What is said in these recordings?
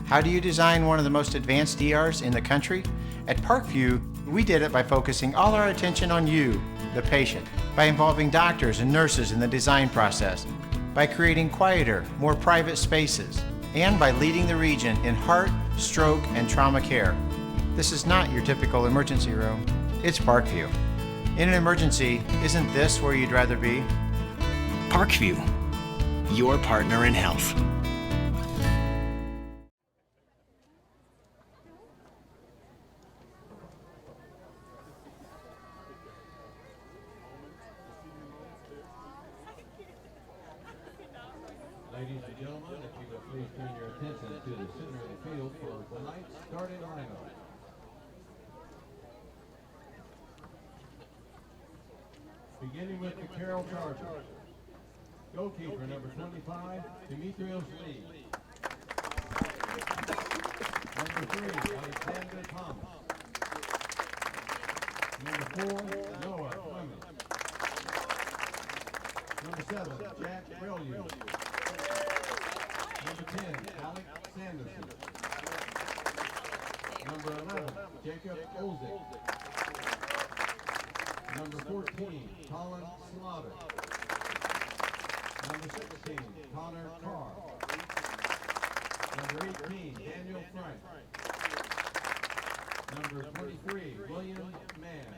How do you design one of the most advanced ERs in the country? At Parkview, we did it by focusing all our attention on you, the patient, by involving doctors and nurses in the design process, by creating quieter, more private spaces, and by leading the region in heart, stroke, and trauma care. This is not your typical emergency room. It's Parkview. In an emergency, isn't this where you'd rather be? Parkview, your partner in health. Ladies and gentlemen, if you would please turn your attention to the center of the field for tonight's starting lineup. Beginning with the Carroll Chargers. Goalkeeper number 25, Demetrios Lee. Number 3, Alexander Thomas. Number 4, Noah Clemens. Number 7, Jack Brilliant. Number 10, Alex Sanderson. Number 11, Jacob Ozick. Number 14, Colin Slaughter. Number 16, Connor Carr. Number 18, Daniel Frank. Number 23, William Mann.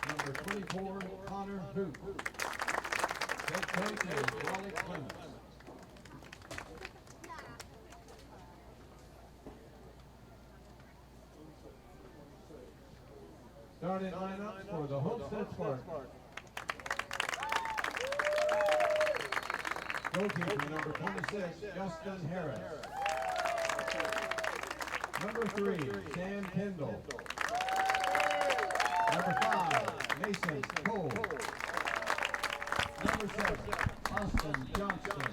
Number 24, Connor Hoop. Head coach is Wally Clemens. Starting lineup for the Homestead Spartans. Goalkeeper number 26, Justin Harris. Number 3, Sam Kendall. Number 5, Mason Cole. Number 7, Austin Johnston.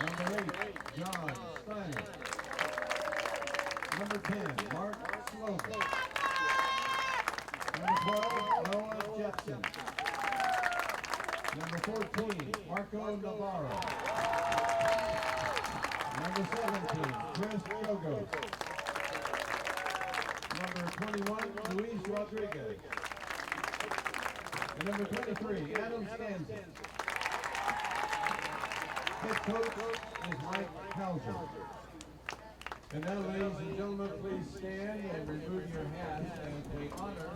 Number 8, John Steiner. Number 10, Mark Slogan. Number 12, Noah Jetson. Number 14, Marco Navarro. Number 17, Chris Jogos. Number 21, Luis Rodriguez. And number 23, Adam Stanton. Head coach is Mike Hauser. And now, ladies and gentlemen, please stand and remove your hats as we honor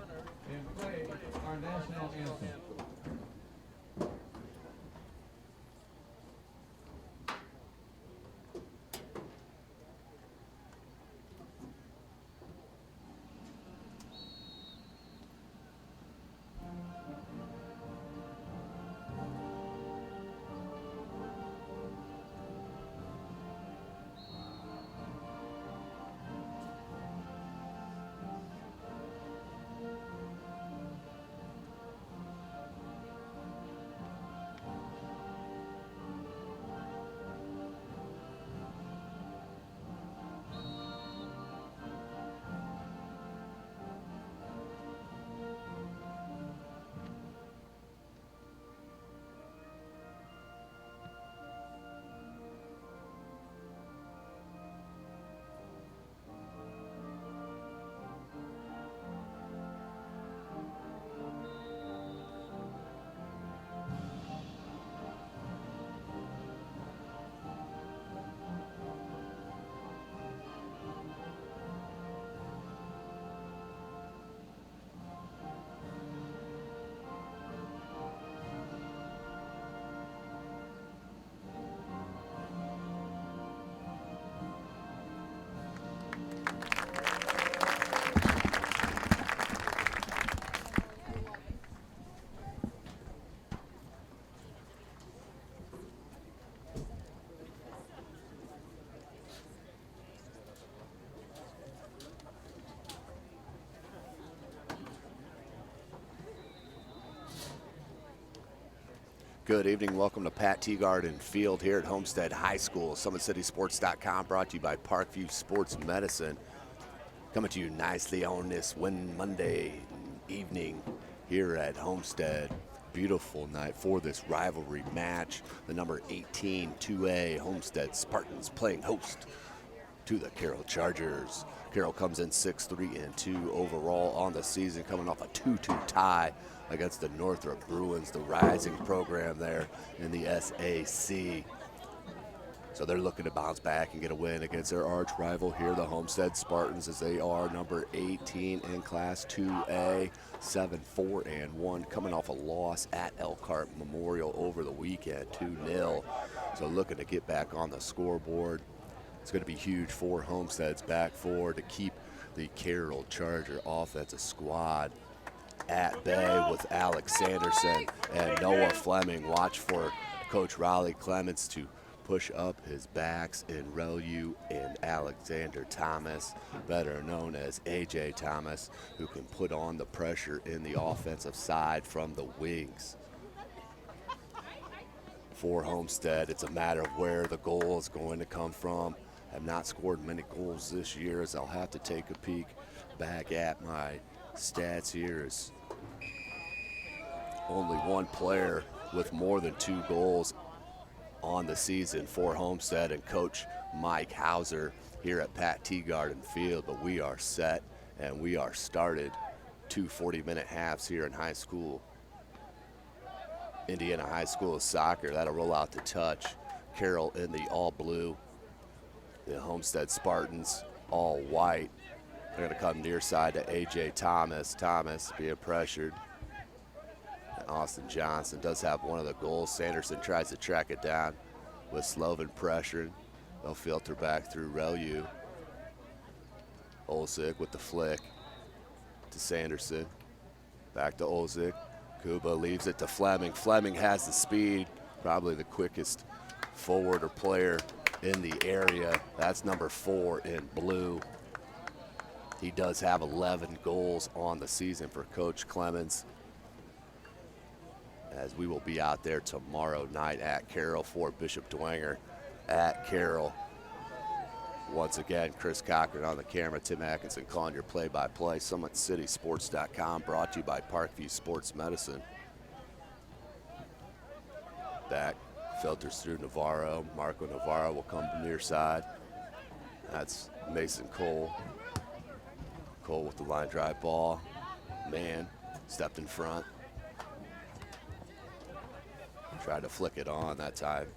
and play our national anthem. Good evening. Welcome to Pat Teagarden Field here at Homestead High School. SummitCitySports.com brought to you by Parkview Sports Medicine. Coming to you nicely on this Monday evening here at Homestead. beautiful night for this rivalry match. The number 18 2A Homestead Spartans playing host to the Carroll Chargers. Carroll comes in 6-3-2 overall on the season, coming off a 2-2 tie against the Northrop Bruins, the rising program there in the SAC. So they're looking to bounce back and get a win against their arch rival here, the Homestead Spartans, as they are number 18 in Class 2A, 7-4-1, coming off a loss at Elkhart Memorial over the weekend, 2-0. So looking to get back on the scoreboard. It's going to be huge for Homestead's back four to keep the Carroll Charger offensive squad at bay with Alex Sanderson and Noah Fleming. Watch for Coach Raleigh Clements to push up his backs in Relu and Alexander Thomas, better known as AJ Thomas, who can put on the pressure in the offensive side from the wings. For Homestead, it's a matter of where the goal is going to come from. Have not scored many goals this year, as I'll have to take a peek back at my stats here. Is only one player with more than 2 goals on the season for Homestead, and Coach Mike Hauser here at Pat Teagarden Field. But we are set and we are started. 2 40-minute halves here in high school. Indiana High School soccer. That'll roll out to touch. Carroll in the all blue. The Homestead Spartans all white. They're going to come near side to A.J. Thomas. Thomas being pressured. And Austin Johnson does have one of the goals. Sanderson tries to track it down with Sloven pressuring. They'll filter back through Relu. Olsik with the flick to Sanderson. Back to Olsik. Kuba leaves it to Fleming. Fleming has the speed, probably the quickest forward or player in the area. That's number 4 in blue. He does have 11 goals on the season for Coach Clemens, as we will be out there tomorrow night at Carroll for Bishop Dwenger at Carroll. Once again, Chris Cochran on the camera, Tim Atkinson calling your play-by-play. SummitCitySports.com, brought to you by Parkview Sports Medicine. Back, filters through Navarro. Marco Navarro will come near side. That's Mason Cole. Cole with the line drive ball. Man stepped in front. Tried to flick it on that time.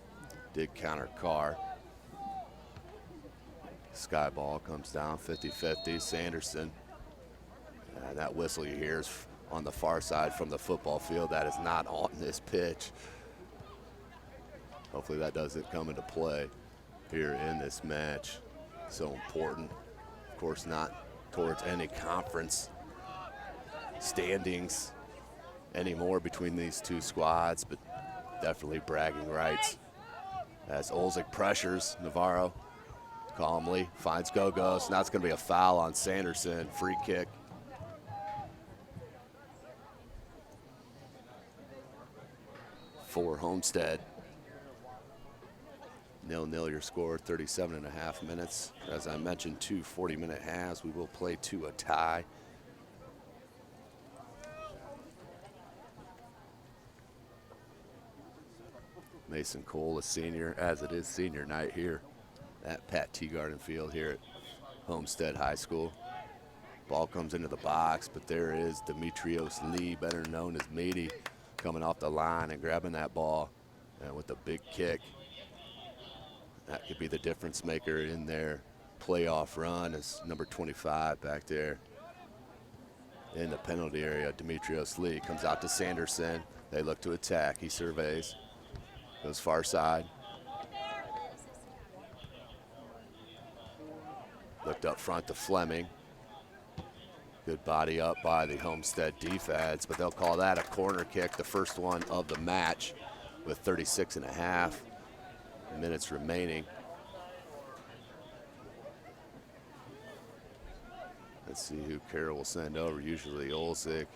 Did counter Carr. Sky ball comes down 50-50. Sanderson. And that whistle you hear is on the far side from the football field. That is not on this pitch. Hopefully that doesn't come into play here in this match. So important. Of course, not towards any conference standings anymore between these two squads, but definitely bragging rights. As Olsik pressures Navarro calmly, finds Gogos. Now it's going to be a foul on Sanderson. Free kick. For Homestead. 0-0 your score, 37.5 minutes. As I mentioned, 2 40-minute halves. We will play to a tie. Mason Cole, a senior, as it is senior night here at Pat Teagarden Field here at Homestead High School. Ball comes into the box, but there is Demetrios Lee, better known as Meaty, coming off the line and grabbing that ball, and with a big kick. That could be the difference maker in their playoff run, as number 25 back there in the penalty area. Demetrios Lee comes out to Sanderson. They look to attack. He surveys. Goes far side. Looked up front to Fleming. Good body up by the Homestead defense, but they'll call that a corner kick, the first one of the match, with 36.5 minutes remaining. Let's see who Carroll will send over. Usually Olsik.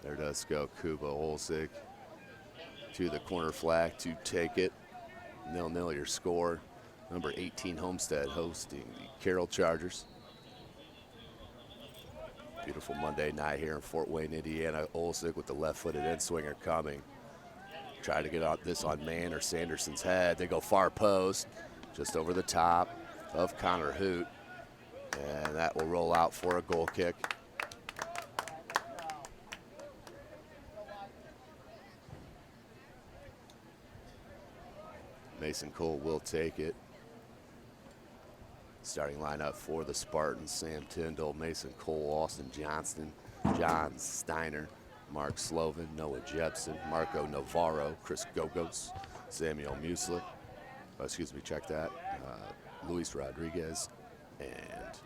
There does go Kuba. Olsik to the corner flag to take it. 0-0 your score. Number 18 Homestead hosting the Carroll Chargers. Beautiful Monday night here in Fort Wayne, Indiana. Olsik with the left-footed in-swinger coming. Try to get this on Mann or Sanderson's head. They go far post, just over the top of Connor Hoot. And that will roll out for a goal kick. Mason Cole will take it. Starting lineup for the Spartans: Sam Tyndall, Mason Cole, Austin Johnston, John Steiner, Mark Slovin, Noah Jepson, Marco Navarro, Chris Gogos, Samuel Muslick, Luis Rodriguez, and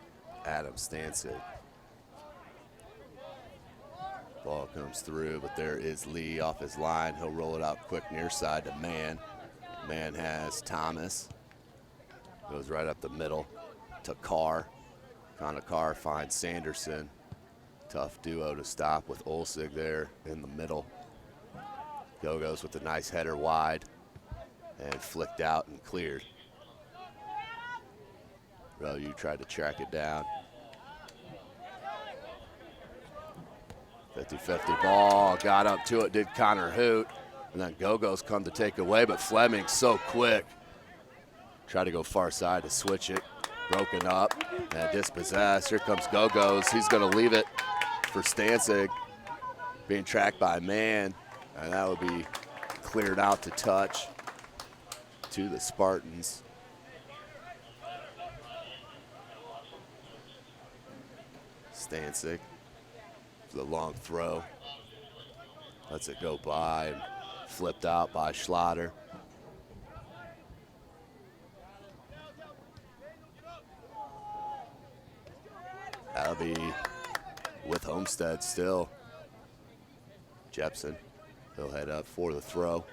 Adam Stancic. Ball comes through, but there is Lee off his line. He'll roll it out quick near side to Mann. Mann has Thomas. Goes right up the middle to Carr. Connor Carr finds Sanderson. Tough duo to stop with Olsig there in the middle. Gogos with a nice header wide and flicked out and cleared. Relu tried to track it down. 50-50 ball, got up to it, did Connor Hoot. And then Gogos come to take away, but Fleming's so quick. Try to go far side to switch it. Broken up and dispossessed. Here comes Gogos. He's going to leave it for Stancig. Being tracked by Mann. And that would be cleared out to touch to the Spartans. Stancig for the long throw. Lets it go by and flipped out by Schlatter. That'll be with Homestead still. Jepson, he'll head up for the throw.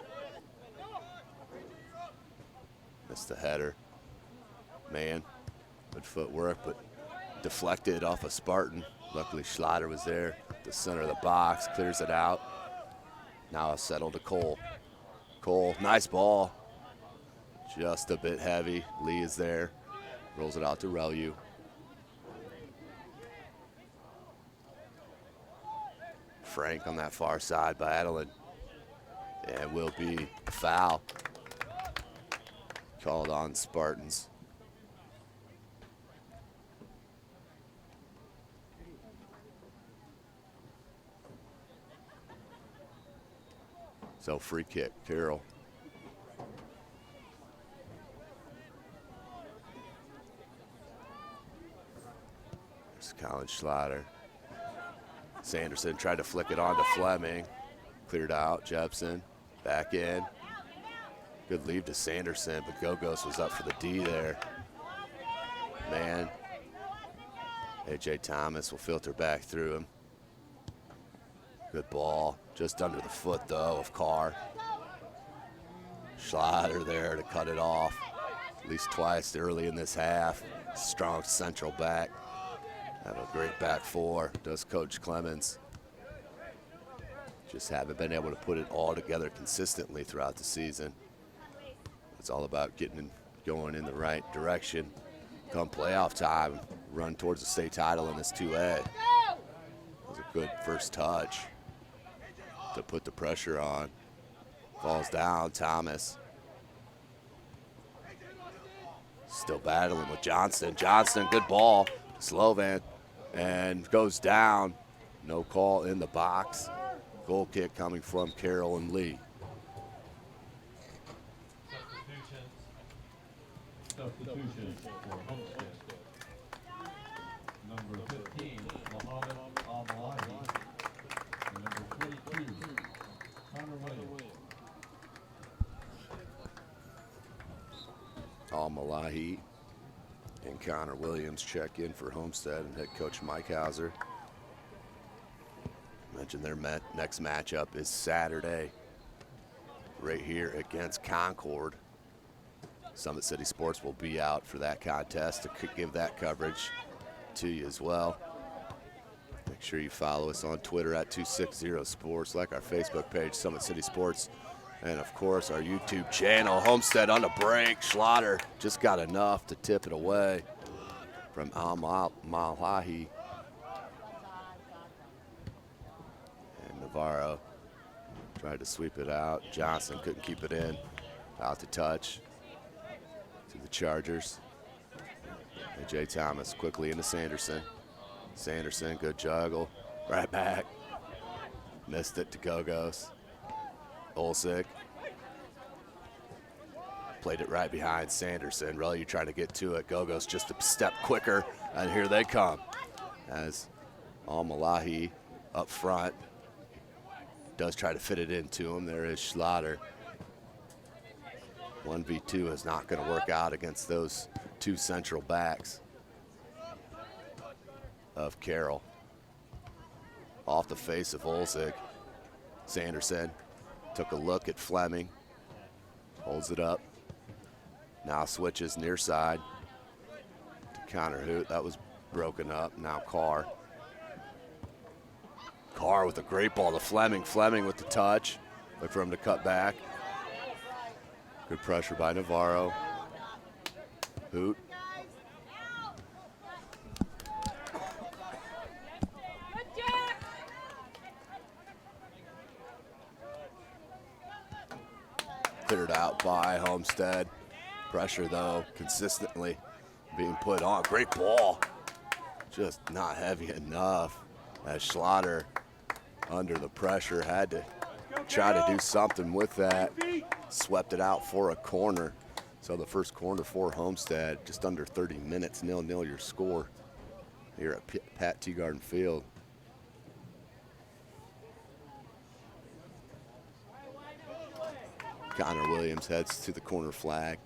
Missed the header. Mann, good footwork, but deflected off a Spartan. Luckily Schlatter was there. The center of the box, clears it out. Now a settle to Cole. Cole, nice ball. Just a bit heavy. Lee is there. Rolls it out to Relu. Frank on that far side by Adeline. And will be a foul called on Spartans. So free kick, Carroll. There's Colin Schlatter. Sanderson tried to flick it on to Fleming. Cleared out, Jepson, back in. Good leave to Sanderson, but Gogos was up for the D there. Mann. A.J. Thomas will filter back through him. Good ball, just under the foot though of Carr. Schlatter there to cut it off, at least twice early in this half. Strong central back. Have a great back four, does Coach Clemens. Just haven't been able to put it all together consistently throughout the season. It's all about getting going in the right direction. Come playoff time, run towards the state title in this 2A. It was a good first touch to put the pressure on. Falls down, Thomas. Still battling with Johnston. Johnston, good ball. Slovan, and goes down. No call in the box. Goal kick coming from Carroll and Lee. Substitutions for Homestead. Number 15, Mohammed Al-Malahi. And number 22, Connor Williams. Al-Malahi and Connor Williams check in for Homestead and head coach Mike Hauser. Mentioned their next matchup is Saturday right here against Concord. Summit City Sports will be out for that contest to give that coverage to you as well. Make sure you follow us on Twitter at 260sports, like our Facebook page, Summit City Sports, and of course our YouTube channel. Homestead on the break. Schlatter just got enough to tip it away from Al-Malahi. Navarro. Tried to sweep it out. Johnson couldn't keep it in. Out to touch to the Chargers. And Jay Thomas quickly into Sanderson. Sanderson, good juggle. Right back. Missed it to Gogos. Olsik. Played it right behind Sanderson. Really trying to get to it. Gogos just a step quicker. And here they come. As Al-Malahi up front does try to fit it into him. There is Schlatter. 1v2 is not going to work out against those two central backs of Carroll. Off the face of Olsik. Sanderson took a look at Fleming. Holds it up. Now switches near side to counter Hoot. That was broken up. Now Carr. Carr with a great ball to Fleming. Fleming with the touch. Look for him to cut back. Good pressure by Navarro. Hoot. Cleared out by Homestead. Pressure though, consistently being put on. Great ball. Just not heavy enough. As Schlatter, under the pressure, had to try to do something with that. Swept it out for a corner. So the first corner for Homestead, just under 30 minutes, 0-0 your score here at Pat Teagarden Field. Connor Williams heads to the corner flag.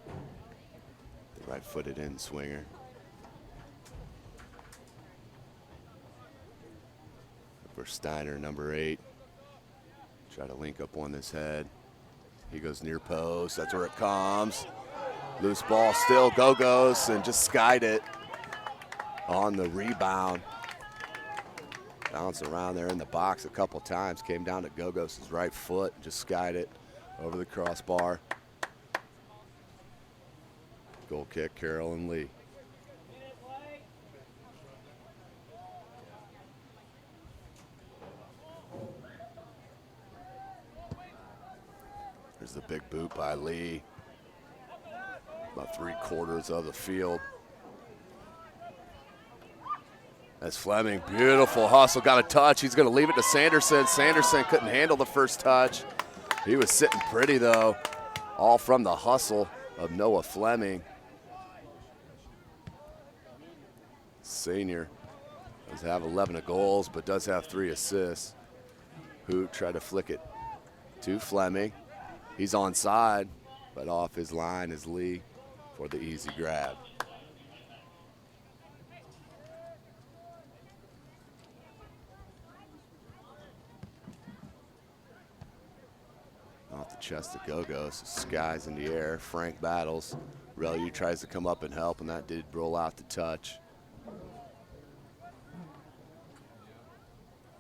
The right-footed in swinger. For Steiner, number 8. Try to link up on this head. He goes near post. That's where it comes. Loose ball still. Gogos and just skied it on the rebound. Bounced around there in the box a couple times. Came down to Gogos' right foot. Just skied it over the crossbar. Goal kick, Carroll and Lee. There's the big boot by Lee. About 3/4 of the field. As Fleming, beautiful hustle, got a touch. He's going to leave it to Sanderson. Sanderson couldn't handle the first touch. He was sitting pretty though, all from the hustle of Noah Fleming. Senior does have 11 goals, but does have 3 assists. Hoot tried to flick it to Fleming. He's onside, but off his line is Lee for the easy grab. Off the chest of Gogos, skies in the air. Frank battles. Relu tries to come up and help, and that did roll out the touch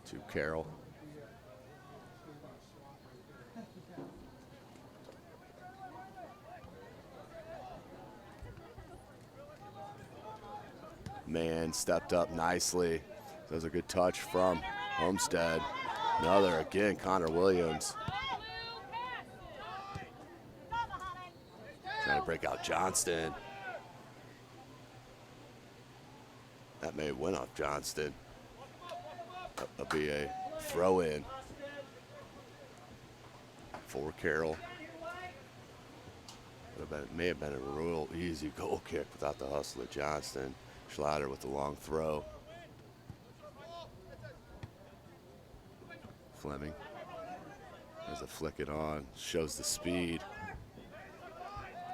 to Carroll. Man stepped up nicely. That was a good touch from Homestead. Another again, Connor Williams. Trying to break out Johnston. That may win off Johnston. That'll be a throw in for Carroll. May have been a real easy goal kick without the hustle of Johnston. Schlatter with the long throw. Fleming has a flick it on, shows the speed.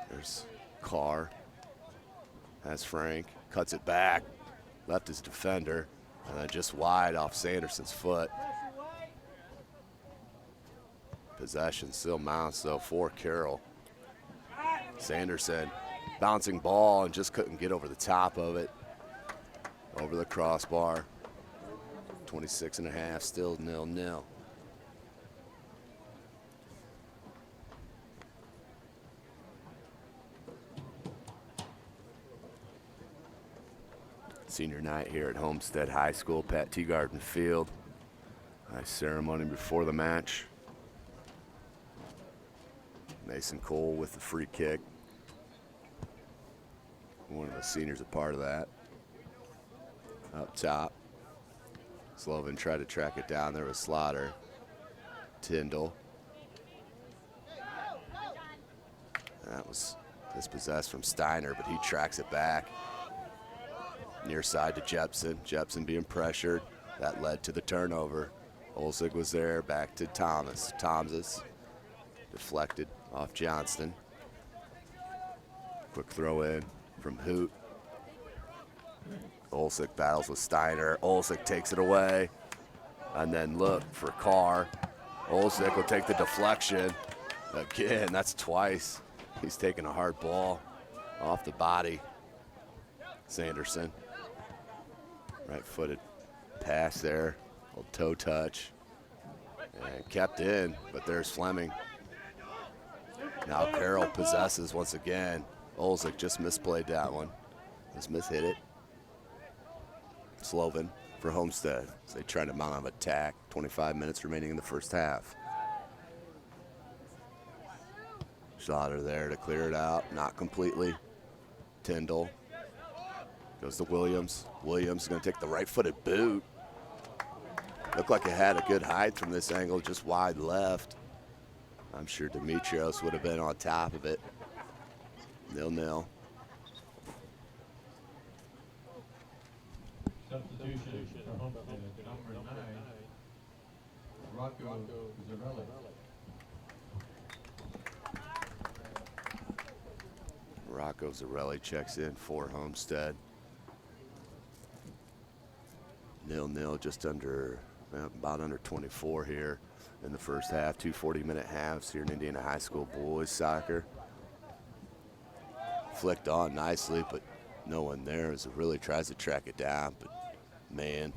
There's Carr, has Frank, cuts it back, left his defender, and then just wide off Sanderson's foot. Possession still mounts though for Carroll. Sanderson, bouncing ball and just couldn't get over the top of it. Over the crossbar. 26.5, still 0-0. Senior night here at Homestead High School, Pat Teagarden Field. Nice ceremony before the match. Mason Cole with the free kick. One of the seniors a part of that. Up top, Sloven tried to track it down. There was Slaughter. Tyndall. That was dispossessed from Steiner, but he tracks it back. Near side to Jepson. Jepson being pressured. That led to the turnover. Olsig was there, back to Thomas. Thomas deflected off Johnston. Quick throw in from Hoot. Olsig battles with Steiner. Olsig takes it away. And then look for Carr. Olsig will take the deflection. Again, that's twice. He's taking a hard ball off the body. Sanderson. Right-footed pass there. Little toe touch. And kept in, but there's Fleming. Now Carroll possesses once again. Olsik just misplayed that one. Just mishit it. Sloven for Homestead. So they try to mount an attack. 25 minutes remaining in the first half. Slaughter there to clear it out. Not completely. Tyndall. Goes to Williams. Williams is going to take the right-footed boot. Looked like it had a good height from this angle, just wide left. I'm sure Demetrios would have been on top of it. 0-0. Substitution for Homestead, number 9, Rocco Zarelli. Rocco Zarelli checks in for Homestead. 0-0, just under, about under 24 here in the first half. 2 40-minute halves here in Indiana High School boys soccer. Flicked on nicely, but no one there as it really tries to track it down, but man.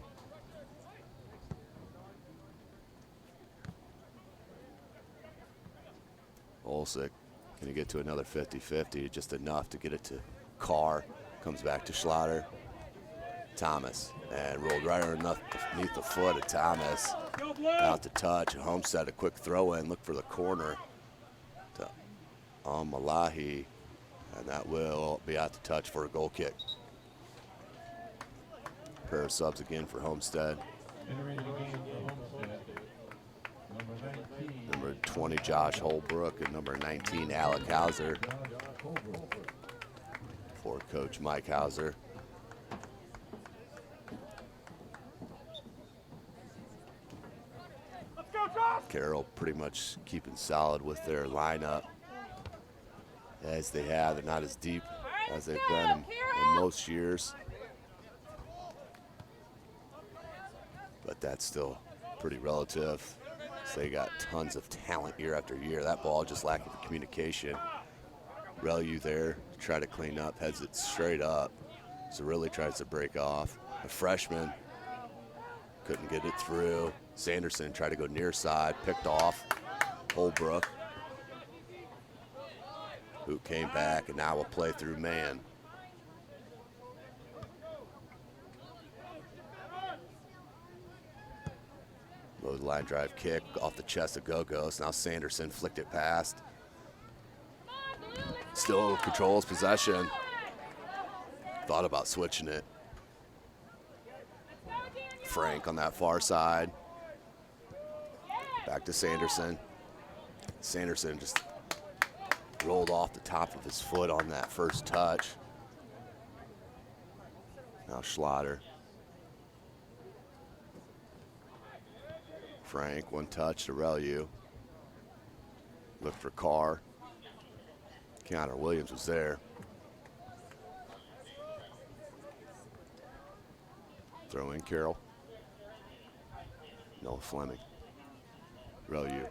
Olsik, can he get to another 50-50? Just enough to get it to Carr. Comes back to Schlatter. Thomas, and rolled right underneath the foot of Thomas. Out to touch. Homestead a quick throw in. Look for the corner to Malahi, and that will be out to touch for a goal kick. Pair of subs again for Homestead. Entering the game for Homestead, number 19. Number 20, Josh Holbrook, and number 19, Alec Hauser. For Coach Mike Hauser. Carroll pretty much keeping solid with their lineup as they have. They're not as deep as they've been in most years. But that's still pretty relative. So they got tons of talent year after year. That ball just lacking communication. Relu there to try to clean up, heads it straight up. So really tries to break off. A freshman couldn't get it through. Sanderson tried to go near side, picked off Holbrook, who came back, and now will play through man. Low line drive kick off the chest of Gogos. Now Sanderson flicked it past. Still controls possession. Thought about switching it. Frank on that far side. Back to Sanderson. Sanderson just rolled off the top of his foot on that first touch. Now Schlatter. Frank, one touch to Relu. Look for Carr. Counter Williams was there. Throw in Carroll. No Fleming. Relu.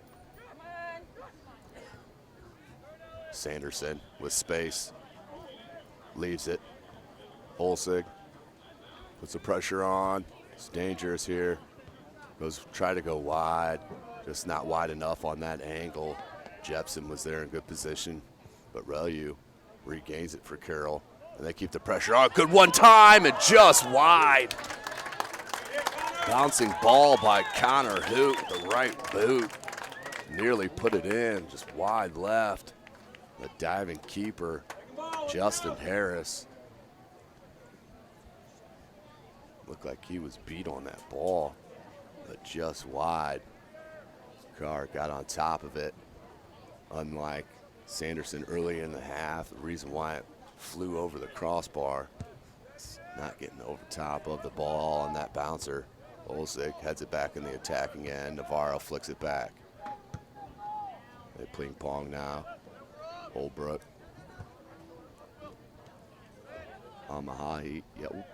Sanderson with space. Leaves it. Olsig puts the pressure on. It's dangerous here. Try to go wide. Just not wide enough on that angle. Jepson was there in good position. But Relu regains it for Carroll. And they keep the pressure on. Good one time and just wide. Bouncing ball by Connor Hoot, the right boot. Nearly put it in, just wide left. The diving keeper, Justin Harris. Looked like he was beat on that ball, but just wide. Carr got on top of it. Unlike Sanderson early in the half, the reason why it flew over the crossbar, it's not getting over top of the ball, and that bouncer, Olsik, heads it back in the attacking end. Navarro flicks it back. They ping pong now. Holbrook. Mahoney. Yep.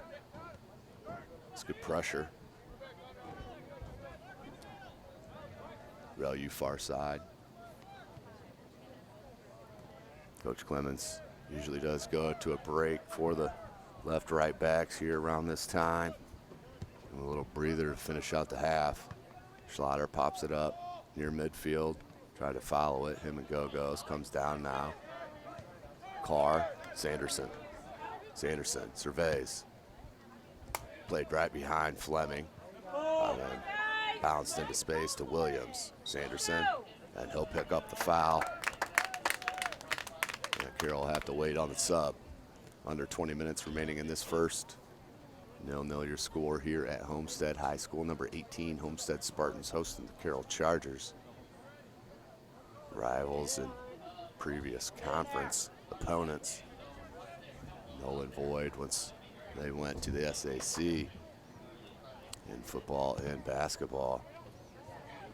It's good pressure. Relu far side. Coach Clemens usually does go to a break for the left-right backs here around this time. A little breather to finish out the half. Schlatter pops it up near midfield. Try to follow it. Him and Go-Go's. Comes down now. Carr. Sanderson. Sanderson surveys. Played right behind Fleming. And then bounced into space to Williams. Sanderson. And he'll pick up the foul. And Carroll will have to wait on the sub. Under 20 minutes remaining in this first. 0-0 your score here at Homestead High School. Number 18, Homestead Spartans hosting the Carroll Chargers. Rivals and previous conference opponents. Null and void once they went to the SAC in football and basketball.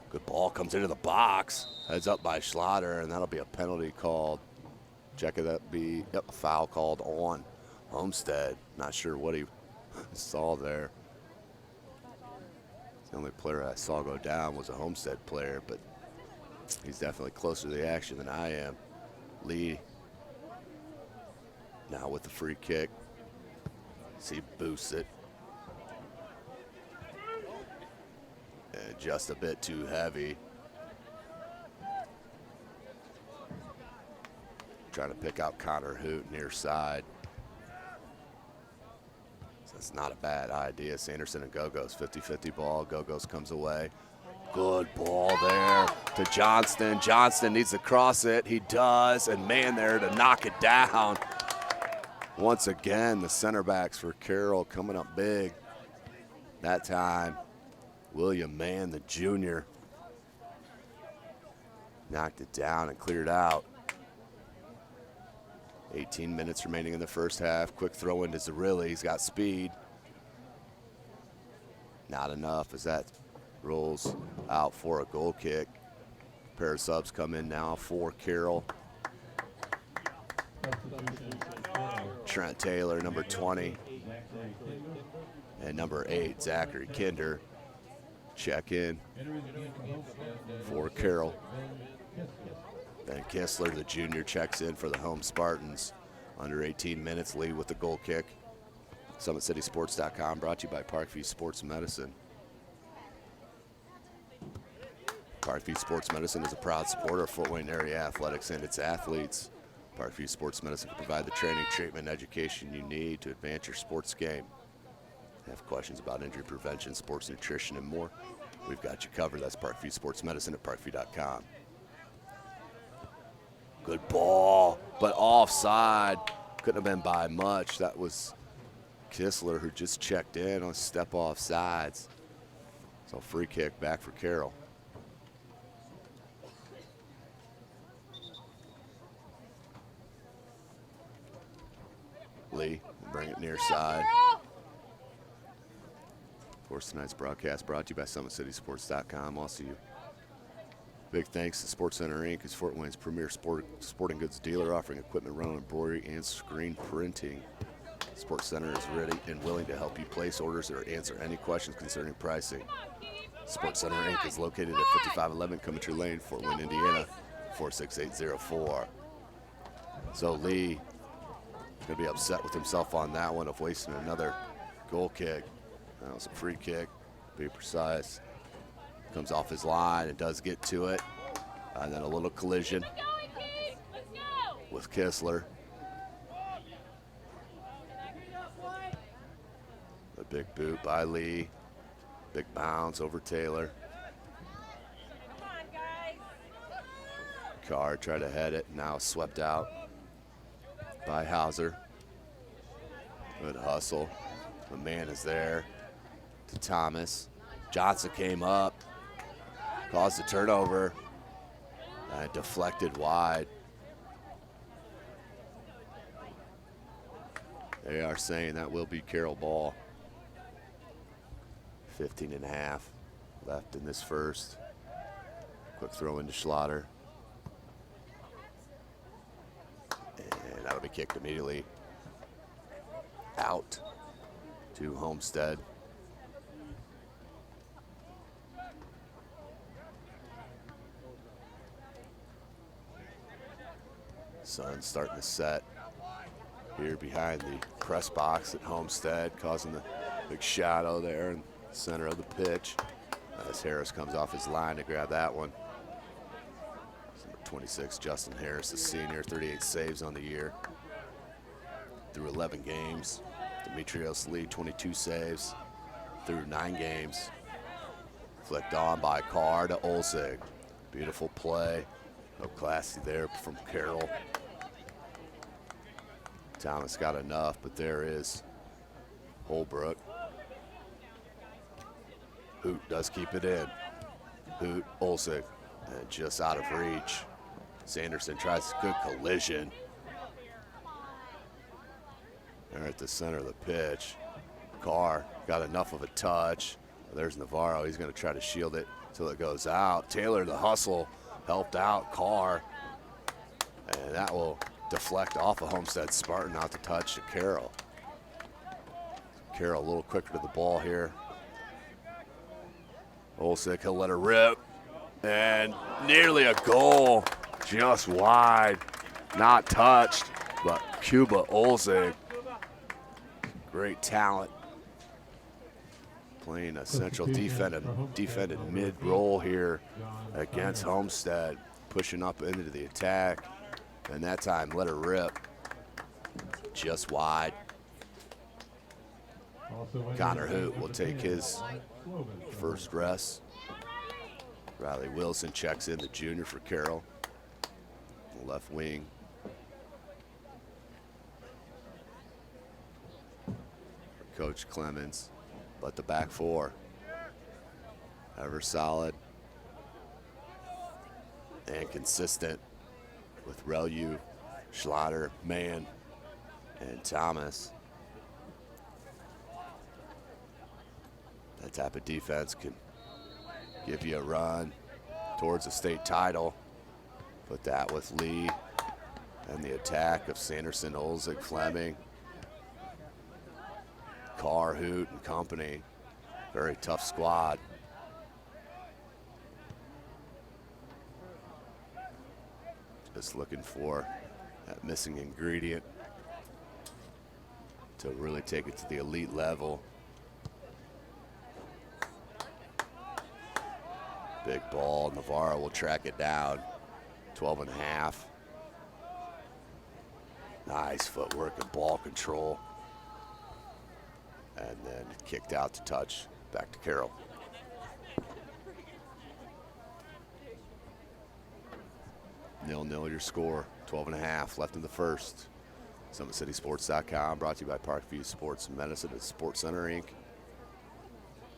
Good ball comes into the box. Heads up by Schlatter, and that'll be a penalty called. Check it up, a foul called on Homestead. Not sure what he saw there. The only player I saw go down was a Homestead player, but he's definitely closer to the action than I am. Lee now with the free kick. He boosts it. And just a bit too heavy. Trying to pick out Connor Hoot near side. So that's not a bad idea. Sanderson and Go-Go's 50-50 ball. Go-Go's comes away. Good ball there to Johnston. Johnston needs to cross it. He does, and man there to knock it down. Once again, the center backs for Carroll coming up big. That time, William Mann, the junior, knocked it down and cleared out. 18 minutes remaining in the first half. Quick throw into Zerilli. He's got speed. Not enough as that rolls out for a goal kick. A pair of subs come in now for Carroll. Trent Taylor, number 20. And number 8, Zachary Kinder. Check in for Carroll. Ben Kistler, the junior, checks in for the home Spartans. Under 18 minutes, Lee with the goal kick. SummitCitySports.com, brought to you by Parkview Sports Medicine. Parkview Sports Medicine is a proud supporter of Fort Wayne area athletics and its athletes. Parkview Sports Medicine can provide the training, treatment, and education you need to advance your sports game. Have questions about injury prevention, sports nutrition, and more? We've got you covered. That's Parkview Sports Medicine at parkview.com. Good ball, but offside. Couldn't have been by much. That was Kistler who just checked in on step off sides. So free kick back for Carroll. Lee will bring it near side. Of course, tonight's broadcast brought to you by SummitCitySports.com. Also, big thanks to Sports Center Inc., is Fort Wayne's premier sporting goods dealer, offering equipment, rental, embroidery, and screen printing. Sports Center is ready and willing to help you place orders or answer any questions concerning pricing. Sports Center Inc. is located at 5511 Coventry Lane, Fort Wayne, Indiana, 46804. So Lee going to be upset with himself on that one of wasting another goal kick. That was a free kick, be precise. Comes off his line and does get to it. And then a little collision with Kistler. Big boot by Lee. Big bounce over Taylor. Carr tried to head it, now swept out by Hauser. Good hustle. The man is there to Thomas. Johnson came up, caused a turnover, and deflected wide. They are saying that will be Carroll ball. 15.5 left in this first. Quick throw into Schlatter. And that'll be kicked immediately out to Homestead. Sun starting to set here behind the press box at Homestead, causing the big shadow there in the center of the pitch. As Harris comes off his line to grab that one. Number 26, Justin Harris, the senior, 38 saves on the year. Through 11 games. Demetrios Lee, 22 saves through 9 games. Flicked on by Carr to Olsig. Beautiful play. So classy there from Carroll. Thomas got enough, but there is Holbrook. Hoot does keep it in. Hoot, Olsig, and just out of reach. Sanderson tries a good collision. They're at the center of the pitch. Carr got enough of a touch. There's Navarro. He's going to try to shield it till it goes out. Taylor, the hustle, helped out Carr. And that will deflect off of Homestead Spartan out to touch to Carroll. Carroll a little quicker to the ball here. Olsik, he'll let her rip. And nearly a goal, just wide. Not touched, but Cuba Olsik. Great talent. Playing a central defended mid-roll here against Homestead. Pushing up into the attack. And that time, let her rip. Just wide. Connor Hoot will take his first rest. Riley Wilson checks in, the junior for Carroll. Left wing. Coach Clemens, but the back four, ever solid and consistent with Relu, Schlatter, Mann, and Thomas. That type of defense can give you a run towards a state title. Put that with Lee and the attack of Sanderson, Olsik, Fleming, Carr, Hoot, and company. Very tough squad. Just looking for that missing ingredient to really take it to the elite level. Big ball, Navarro will track it down. 12.5. Nice footwork and ball control. And then kicked out to touch. Back to Carroll. Nil-nil your score. 12.5 left in the first. SummitCitySports.com, brought to you by Parkview Sports Medicine and Sports Center, Inc.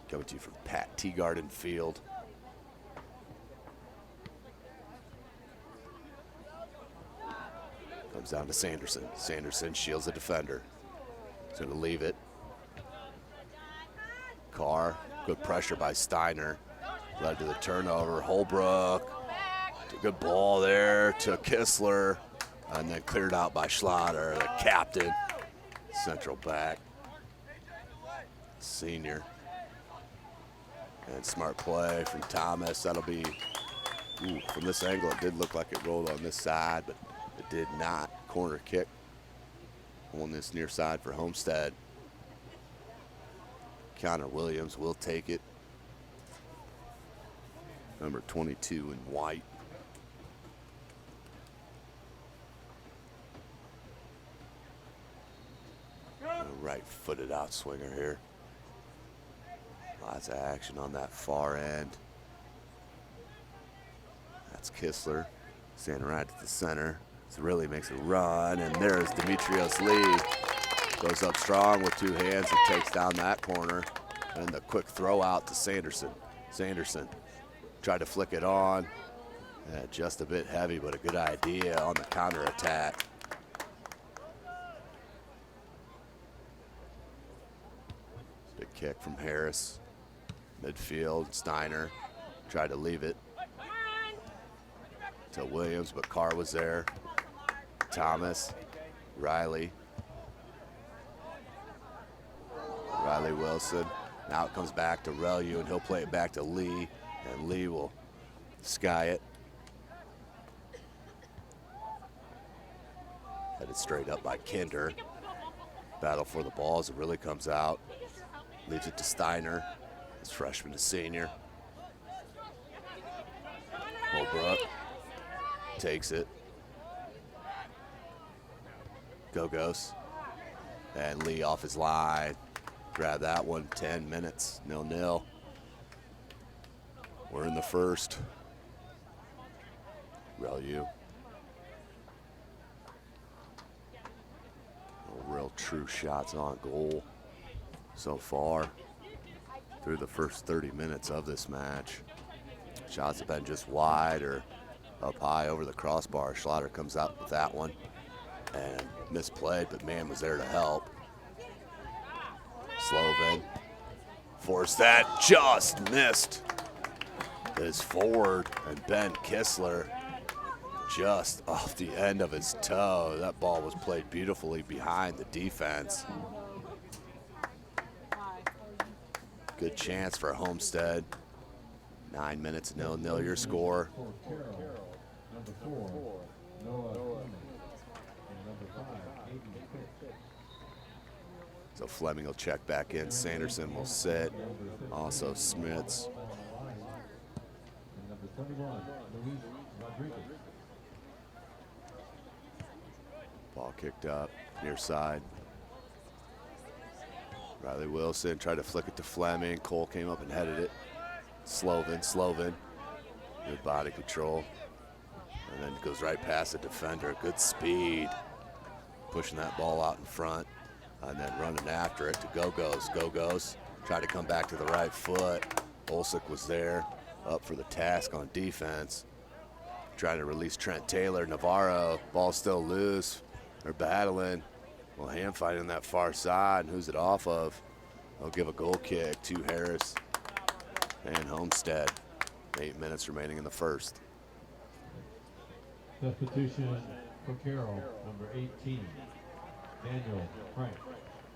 Coming to you from Pat Teagarden Field. Comes down to Sanderson. Sanderson shields the defender. He's going to leave it. Carr, good pressure by Steiner. Led to the turnover. Holbrook. Good ball there to Kistler. And then cleared out by Schlatter, the captain. Central back. Senior. And smart play from Thomas. That'll be, from this angle, it did look like it rolled on this side, but it did not. Corner kick on this near side for Homestead. Connor Williams will take it. Number 22 in white. Right-footed outswinger here. Lots of action on that far end. That's Kistler standing right at the center. Really makes a run, and there's Demetrios Lee. Goes up strong with two hands and takes down that corner. And the quick throw out to Sanderson. Sanderson tried to flick it on. Just a bit heavy, but a good idea on the counterattack. Big kick from Harris. Midfield, Steiner tried to leave it to Williams, but Carr was there. Thomas, Riley Wilson. Now it comes back to Relu, and he'll play it back to Lee, and Lee will sky it. Headed straight up by Kinder. Battle for the ball as it really comes out. Leaves it to Steiner, his freshman to senior. Holbrook takes it. Go-Go's. And Lee off his line. Grab that one, 10 minutes, 0-0. We're in the first. Relu. No real true shots on goal so far through the first 30 minutes of this match. Shots have been just wide or up high over the crossbar. Schlatter comes out with that one and misplayed, but man was there to help. Slovin forced that, just missed his forward, and Ben Kistler just off the end of his toe. That ball was played beautifully behind the defense. Good chance for Homestead. 9 minutes, 0-0 your score. So Fleming will check back in. Sanderson will sit. Also Smits. Ball kicked up, near side. Riley Wilson tried to flick it to Fleming. Cole came up and headed it. Slovin. Good body control. And then goes right past the defender. Good speed. Pushing that ball out in front. And then running after it to Go-Go's. Go-Go's tried to come back to the right foot. Olsick was there, up for the task on defense. Trying to release Trent Taylor. Navarro, ball still loose. They're battling. Well, hand fighting that far side. Who's it off of? They'll give a goal kick to Harris and Homestead. 8 minutes remaining in the first. Substitution for Carroll, number 18, Daniel Frank.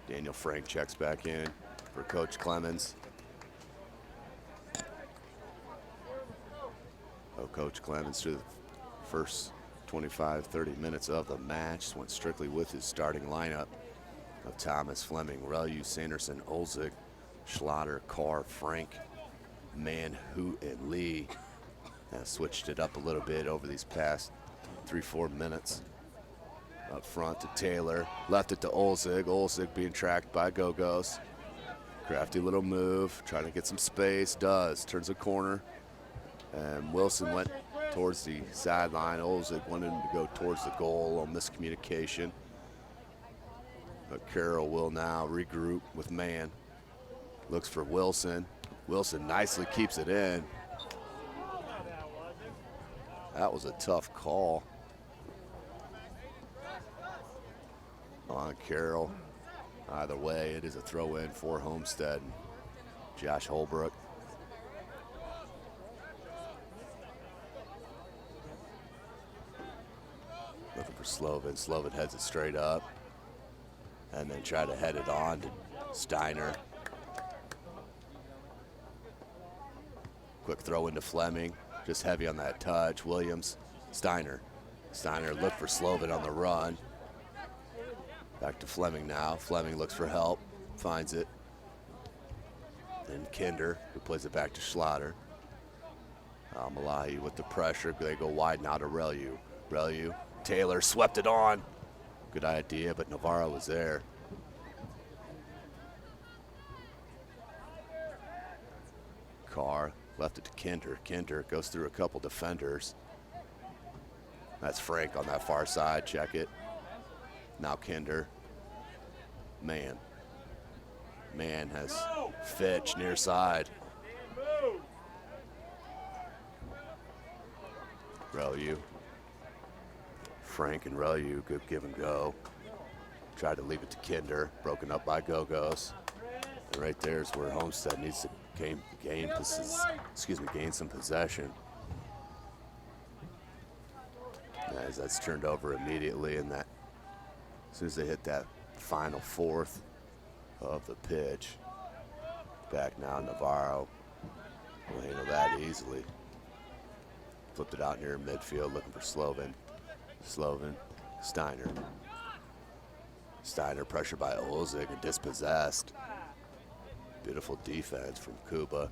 Daniel Frank checks back in for Coach Clemens. Coach Clemens through the first 25, 30 minutes of the match went strictly with his starting lineup of Thomas, Fleming, Relu, Sanderson, Olzig, Schlatter, Carr, Frank, Mann, Hoot, and Lee. Switched it up a little bit over these past 3-4 minutes. Up front to Taylor, left it to Olzig. Olzig being tracked by Go-Go's. Crafty little move, trying to get some space, turns a corner. And Wilson went towards the sideline. Olzig wanted him to go towards the goal on miscommunication. But Carroll will now regroup with Mann. Looks for Wilson. Wilson nicely keeps it in. That was a tough call on Carroll. Either way, it is a throw-in for Homestead. Josh Holbrook. Looking for Slovin. Slovin heads it straight up. And then try to head it on to Steiner. Quick throw into Fleming. Just heavy on that touch. Williams, Steiner. Steiner looked for Slovin on the run. Back to Fleming now. Fleming looks for help. Finds it. Then Kinder, who plays it back to Schlatter. Malahi with the pressure. They go wide now to Relu. Relu. Taylor swept it on. Good idea, but Navarro was there. Carr, left it to Kinder. Kinder goes through a couple defenders. That's Frank on that far side, check it. Now Kinder. Man has Fitch near side. Relu. Frank and Relu, good give and go. Tried to leave it to Kinder, broken up by Go-Go's. And right there is where Homestead needs to gain some possession. As that's turned over immediately, and that as soon as they hit that final fourth of the pitch, back now Navarro will handle that easily. Flipped it out near midfield, looking for Slovin. Steiner. Steiner pressured by Olzig and dispossessed. Beautiful defense from Kuba.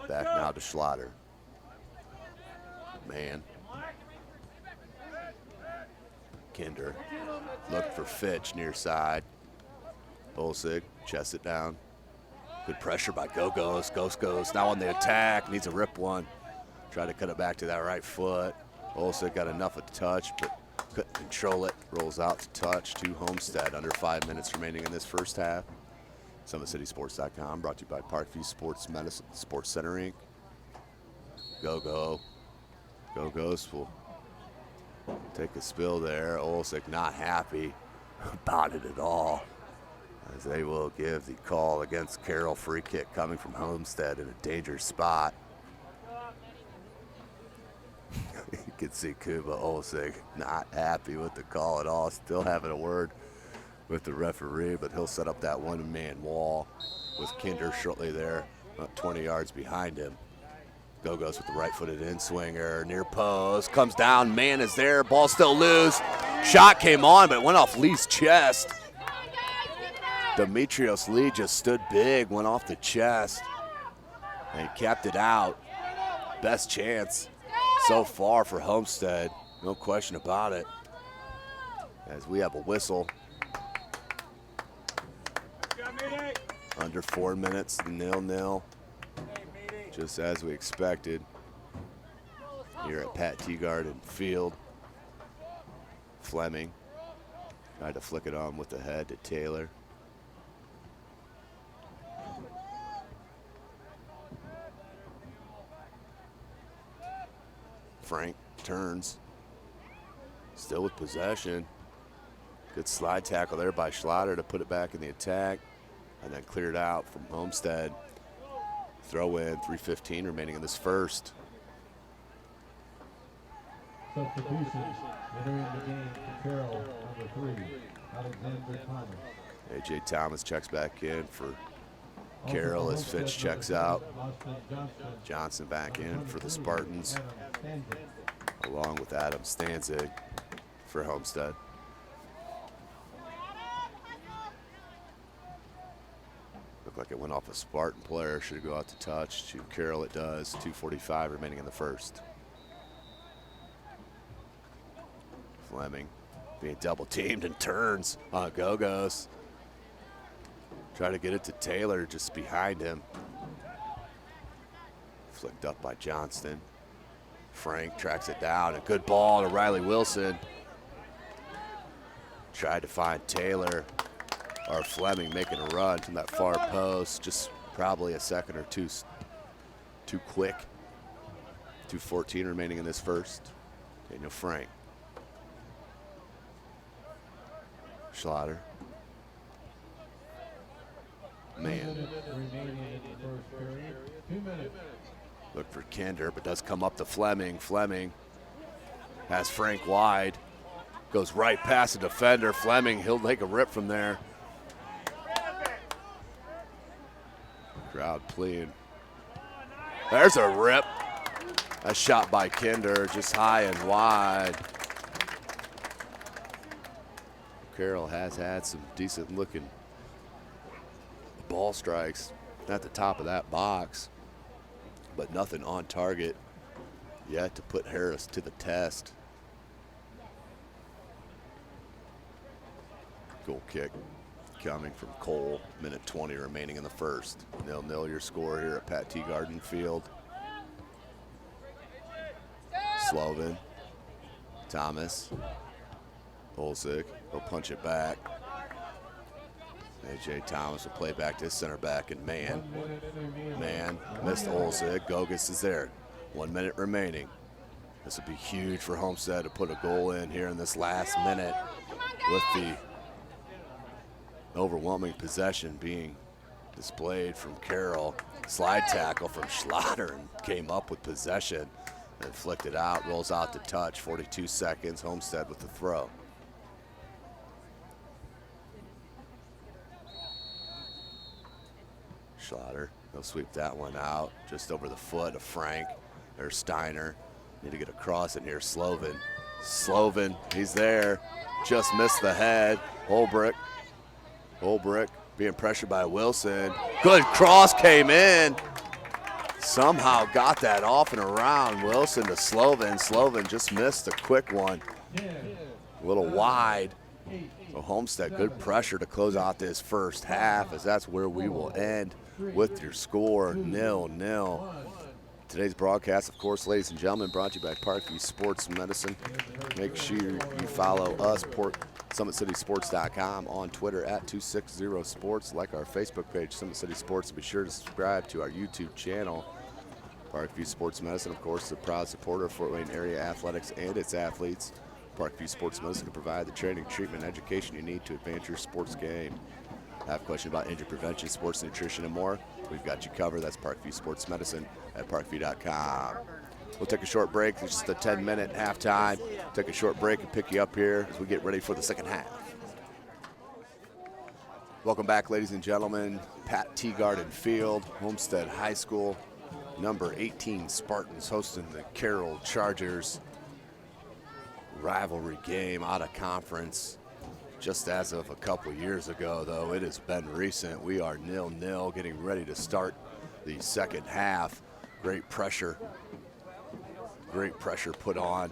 Back now to Schlatter. Man. Kinder. Look for Fitch near side. Olzig chests it down. Good pressure by Go-Go's. Goes now on the attack. Needs a rip one. Try to cut it back to that right foot. Olzig got enough of the touch, but couldn't control it. Rolls out to touch to Homestead. Under 5 minutes remaining in this first half. SummitCitySports.com, brought to you by Parkview Sports Medicine, Sports Center Inc. Go-Go. Go-Go's will take a spill there. Olzig not happy about it at all, as they will give the call against Carroll. Free kick coming from Homestead in a dangerous spot. You can see Kuba Olzig not happy with the call at all. Still having a word with the referee, but he'll set up that one-man wall with Kinder shortly there, about 20 yards behind him. Go-Go's with the right-footed in-swinger, near post, comes down, man is there, ball still loose. Shot came on, but it went off Lee's chest. Demetrios Lee just stood big, went off the chest, and he capped it out. Best chance so far for Homestead, no question about it. As we have a whistle. Under 4 minutes, 0-0. Just as we expected here at Pat Teagarden Field. Fleming tried to flick it on with the head to Taylor. Frank turns, still with possession. Good slide tackle there by Schlatter to put it back in the attack, and then cleared out from Homestead. Throw in, 3:15 remaining in this first. Substitutions entering the game for Carroll, number 3, Alexander Thomas. A.J. Thomas checks back in for Carroll as Fitch checks out. Johnson back in for the Spartans, along with Adam Stanzig for Homestead. Looked like it went off a Spartan player. Should go out to touch. To Carroll it does. 2:45 remaining in the first. Fleming being double teamed and turns on Go-Go's. Try to get it to Taylor just behind him. Flicked up by Johnston. Frank tracks it down. A good ball to Riley Wilson. Tried to find Taylor. Or Fleming making a run from that far post. Just probably a second or two too quick. 2:14 remaining in this first. Daniel Frank. Schlatter. Man. Look for Kinder, but does come up to Fleming. Fleming has Frank wide. Goes right past the defender. Fleming, he'll make a rip from there. Crowd pleading. There's a rip. A shot by Kinder, just high and wide. Carroll has had some decent looking ball strikes at the top of that box, but nothing on target yet to put Harris to the test. Goal kick coming from Cole. Minute 20 remaining in the first. 0-0 your score here at Pat T. Garden Field. Slovin, Thomas, Olsik, he'll punch it back. A.J. Thomas will play back to his center back, and Man missed Olsik. Gogus is there. 1 minute remaining. This would be huge for Homestead to put a goal in here in this last minute with the overwhelming possession being displayed from Carroll. Slide tackle from Schlatter and came up with possession and flicked it out, rolls out to touch. 42 seconds, Homestead with the throw. Schlatter, he'll sweep that one out just over the foot of Frank. There's Steiner. Need to get across in here. Slovin, he's there. Just missed the head. Holbrook being pressured by Wilson. Good cross came in. Somehow got that off and around. Wilson to Slovin. Slovin just missed a quick one. A little wide. So Homestead, good pressure to close out this first half, as that's where we will end with your score, 0-0. Today's broadcast, of course, ladies and gentlemen, brought to you by Parkview Sports Medicine. Make sure you follow us, SummitCitySports.com, on Twitter at 260sports. Like our Facebook page, Summit City Sports, and be sure to subscribe to our YouTube channel. Parkview Sports Medicine, of course, is a proud supporter of Fort Wayne area athletics and its athletes. Parkview Sports Medicine to provide the training, treatment, and education you need to advance your sports game. Have a question about injury prevention, sports nutrition, and more? We've got you covered. That's Parkview Sports Medicine at parkview.com. We'll take a short break. It's just a 10-minute halftime. Take a short break and pick you up here as we get ready for the second half. Welcome back, ladies and gentlemen. Pat T. Garden Field, Homestead High School. Number 18 Spartans hosting the Carroll Chargers. Rivalry game out of conference. Just as of a couple years ago, though, it has been recent. We are 0-0, getting ready to start the second half. Great pressure put on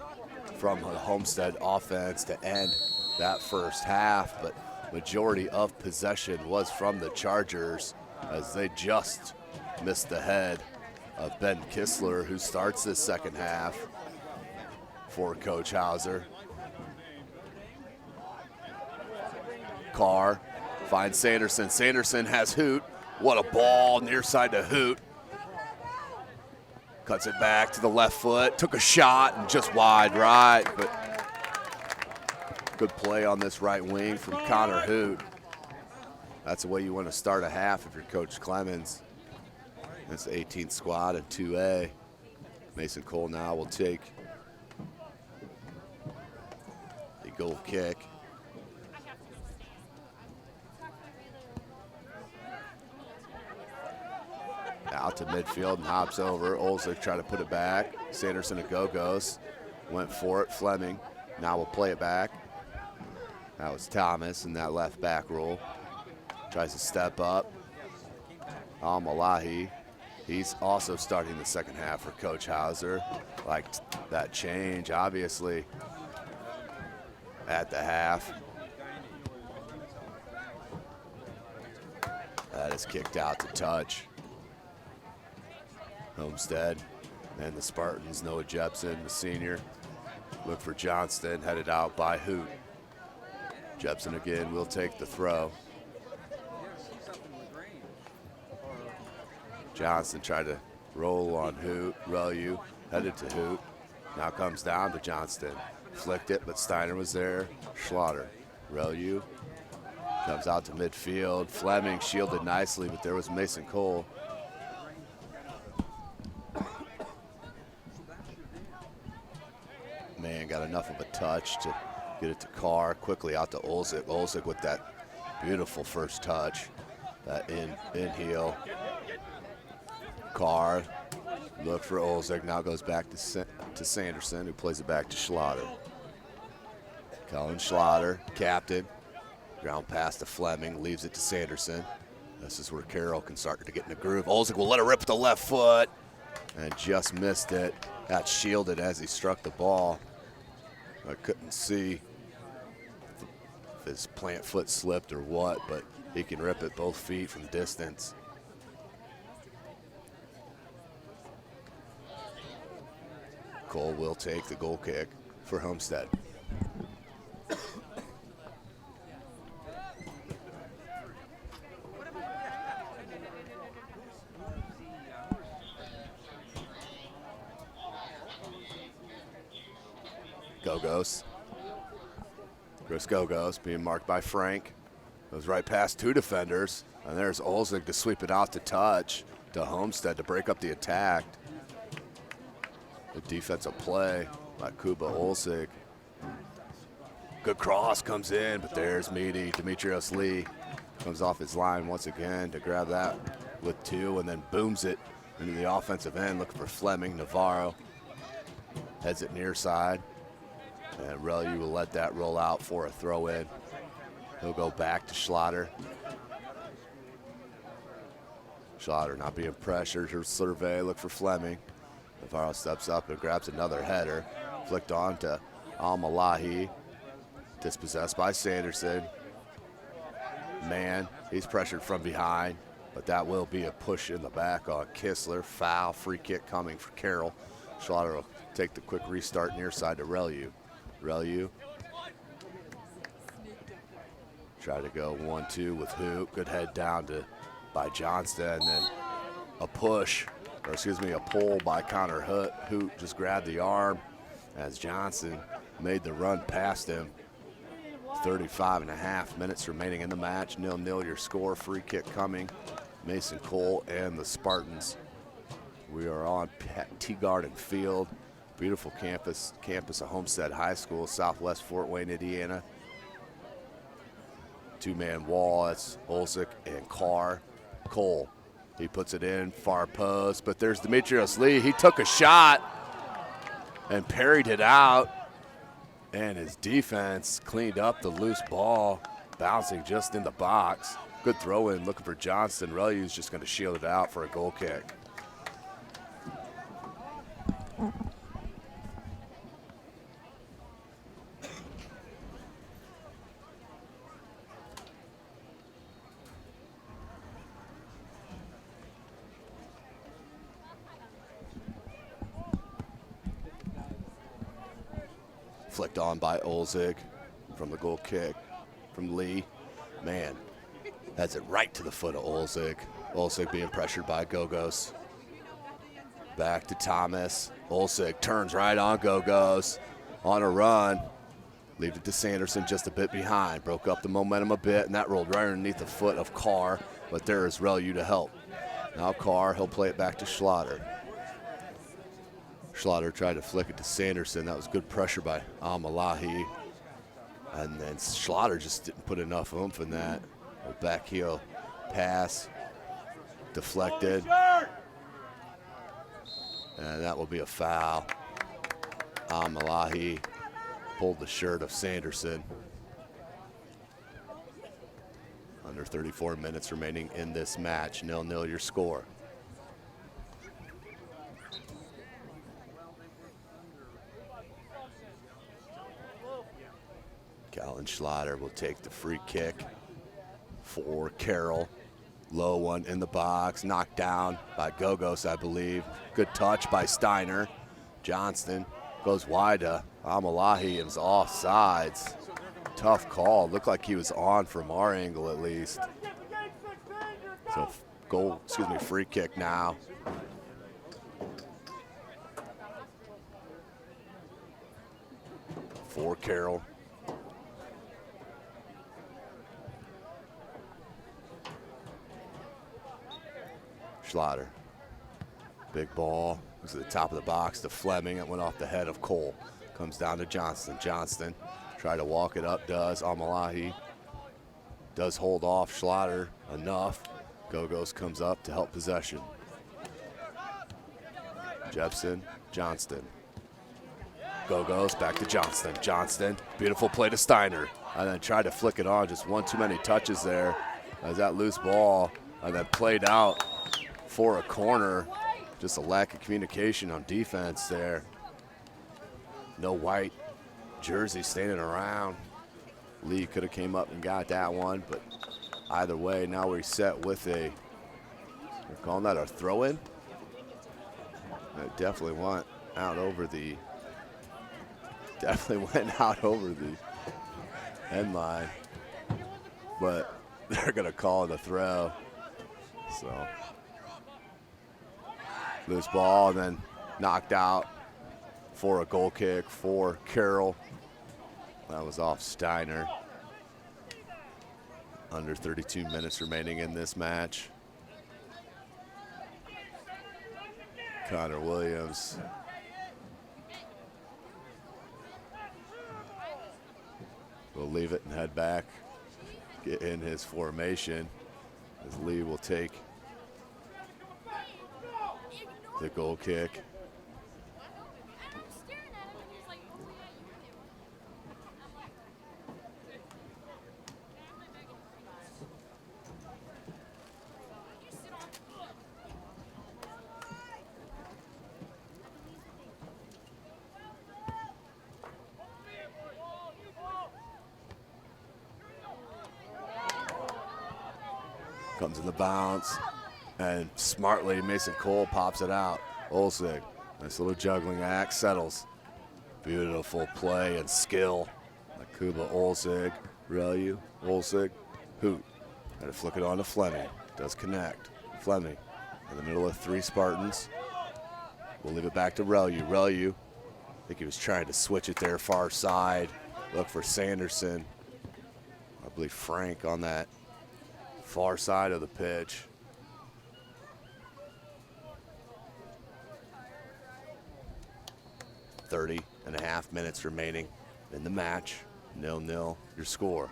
from the Homestead offense to end that first half, but majority of possession was from the Chargers as they just missed the head of Ben Kistler, who starts this second half for Coach Hauser. Carr finds Sanderson. Sanderson has Hoot. What a ball, near side to Hoot. Cuts it back to the left foot. Took a shot and just wide right, but good play on this right wing from Connor Hoot. That's the way you want to start a half if you're Coach Clemens. That's the 18th squad in 2A. Mason Cole now will take the goal kick. Out to midfield and hops over. Olsik trying to put it back. Sanderson a go-goes. Went for it. Fleming now will play it back. That was Thomas in that left back roll. Tries to step up. Al-Malahi. He's also starting the second half for Coach Hauser. Liked that change, obviously, at the half. That is kicked out to touch. Homestead and the Spartans, Noah Jepson, the senior. Look for Johnston, headed out by Hoot. Jepson again will take the throw. Johnston tried to roll on Hoot. Relu headed to Hoot. Now comes down to Johnston. Flicked it, but Steiner was there. Schlatter. Relu comes out to midfield. Fleming shielded nicely, but there was Mason Cole. Man got enough of a touch to get it to Carr. Quickly out to Olsik. Olsik with that beautiful first touch. That in heel. Carr looked for Olsik. Now goes back to Sanderson, who plays it back to Schlatter. Colin Schlatter, captain. Ground pass to Fleming, leaves it to Sanderson. This is where Carroll can start to get in the groove. Olsik will let it rip with the left foot and just missed it. Got shielded as he struck the ball. I couldn't see if his plant foot slipped or what, but he can rip it both feet from distance. Cole will take the goal kick for Homestead. Gogos. Chris Gogos being marked by Frank. Goes right past 2 defenders. And there's Olzig to sweep it out to touch to Homestead to break up the attack. The defensive play by Kuba Olzig. Good cross comes in, but there's Meaty. Demetrios Lee comes off his line once again to grab that with 2 and then booms it into the offensive end, looking for Fleming. Navarro heads it near side. And Relu will let that roll out for a throw in. He'll go back to Schlatter. Schlatter not being pressured. Her survey, look for Fleming. Navarro steps up and grabs another header. Flicked on to Al-Malahi. Dispossessed by Sanderson. Man, he's pressured from behind, but that will be a push in the back on Kistler. Foul, free kick coming for Carroll. Schlatter will take the quick restart near side to Relu. Relu try to go 1-2 with Hoop. Good head down by Johnston, and then a push, or excuse me, a pull by Connor Hoop just grabbed the arm as Johnson made the run past him. 35.5 minutes remaining in the match. 0-0 your score. Free kick coming. Mason Cole and the Spartans. We are on T-Garden Field. Beautiful campus of Homestead High School, Southwest Fort Wayne, Indiana. 2-man wall, that's Olsik and Carr. Cole, he puts it in, far post, but there's Demetrios Lee. He took a shot and parried it out, and his defense cleaned up the loose ball, bouncing just in the box. Good throw in, looking for Johnston. Relu's just gonna shield it out for a goal kick. Flicked on by Olzig from the goal kick from Lee. Man, that's it right to the foot of Olzig. Olzig being pressured by Gogos. Back to Thomas. Olzig turns right on Gogos. On a run. Leave it to Sanderson just a bit behind. Broke up the momentum a bit, and that rolled right underneath the foot of Carr. But there is Relu to help. Now Carr, he'll play it back to Schlatter. Schlatter tried to flick it to Sanderson. That was good pressure by Al-Malahi. And then Schlatter just didn't put enough oomph in that. A back heel pass, deflected. And that will be a foul. Al-Malahi pulled the shirt of Sanderson. Under 34 minutes remaining in this match. 0-0 your score. Callan Schlatter will take the free kick for Carroll. Low one in the box, knocked down by Gogos, I believe. Good touch by Steiner. Johnston goes wide to Al-Malahi and is off sides. Tough call. Looked like he was on from our angle at least. So free kick now. For Carroll. Schlatter. Big ball. Goes to the top of the box to Fleming. It went off the head of Cole. Comes down to Johnston. Johnston try to walk it up, does. Al-Malahi does hold off Schlatter enough. Gogos comes up to help possession. Jepson, Johnston. Gogos back to Johnston. Johnston, beautiful play to Steiner. And then tried to flick it on. Just one too many touches there as that loose ball. And then played out for a corner. Just a lack of communication on defense there. No white jersey standing around. Lee could have came up and got that one, but either way, now we're set with they're calling that a throw-in. It definitely went out over the end line, but they're gonna call it a throw. So loose ball and then knocked out for a goal kick for Carroll. That was off Steiner. Under 32 minutes remaining in this match. Connor Williams. Will leave it and head back, get in his formation as Lee will take the goal kick. Comes in the bounce, and smartly Mason Cole pops it out. Olsig, nice little juggling act, settles. Beautiful play and skill. Kuba, Olsig, Relu, Olsig, Hoot. Got to flick it on to Fleming. Does connect. Fleming in the middle of 3 Spartans. We'll leave it back to Relu. Relu, I think he was trying to switch it there, far side. Look for Sanderson. I believe Frank on that far side of the pitch. .30.5 minutes remaining in the match. 0-0 your score.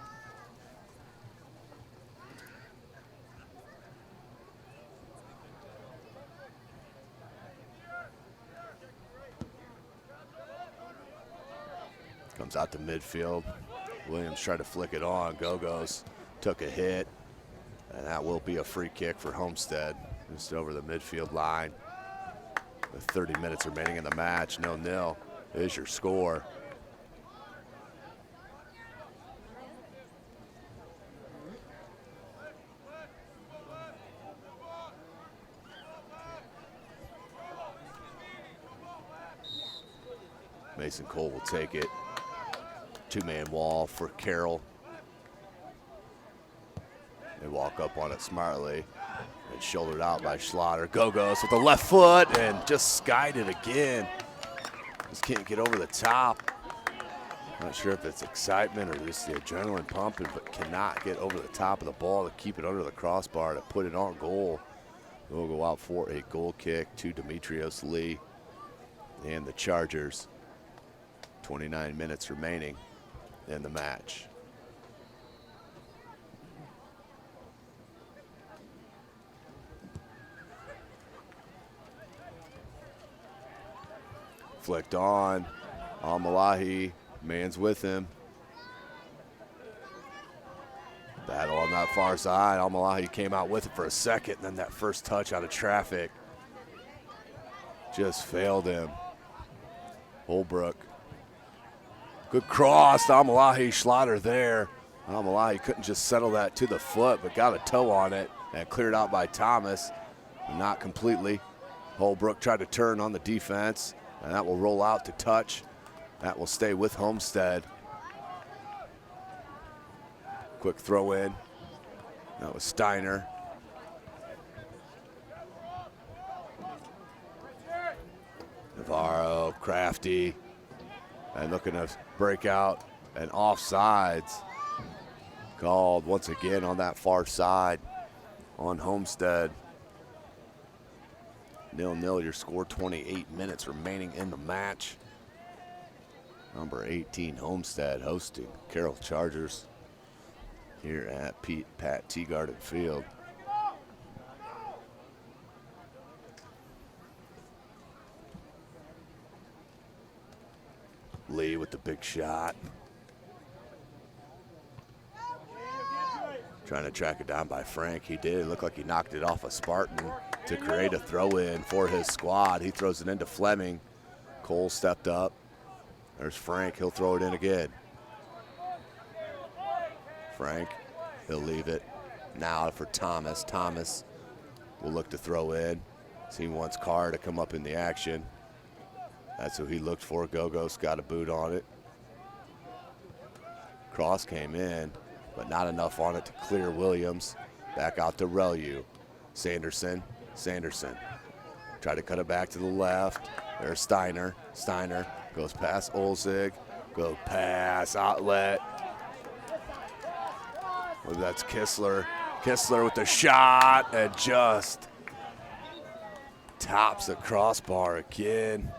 Comes out to midfield. Williams tried to flick it on. Go-Go's took a hit. And that will be a free kick for Homestead, just over the midfield line. With 30 minutes remaining in the match, 0-0 is your score. Mason Cole will take it. 2-man wall for Carroll. They walk up on it smartly and shouldered out by Schlatter. Go-Go's with the left foot and just skied it again. Just can't get over the top. Not sure if it's excitement or just the adrenaline pumping, but cannot get over the top of the ball to keep it under the crossbar to put it on goal. We'll go out for a goal kick to Demetrios Lee and the Chargers. 29 minutes remaining in the match. Flicked on. Al-Malahi, man's with him. Battle on that far side. Al-Malahi came out with it for a second, and then that first touch out of traffic just failed him. Holbrook. Good cross. Al-Malahi, Schlatter there. Al-Malahi couldn't just settle that to the foot, but got a toe on it and cleared out by Thomas. Not completely. Holbrook tried to turn on the defense. And that will roll out to touch. That will stay with Homestead. Quick throw in. That was Steiner. Navarro, Crafty. And looking to break out and offsides. Called once again on that far side on Homestead. 0-0 your score, 28 minutes remaining in the match. Number 18 Homestead hosting Carroll Chargers here at Pat Teagarden Field. Lee with the big shot. Trying to track it down by Frank. He did. It looked like he knocked it off a Spartan to create a throw-in for his squad. He throws it into Fleming. Cole stepped up. There's Frank. He'll throw it in again. Frank, he'll leave it. Now for Thomas. Thomas will look to throw in. He wants Carr to come up in the action. That's who he looked for. Gogos got a boot on it. Cross came in, but not enough on it to clear Williams. Back out to Relu. Sanderson. Sanderson. Try to cut it back to the left. There's Steiner. Steiner goes past Olzig. Go pass, outlet. Well, that's Kistler. Kistler with the shot and just tops the crossbar again.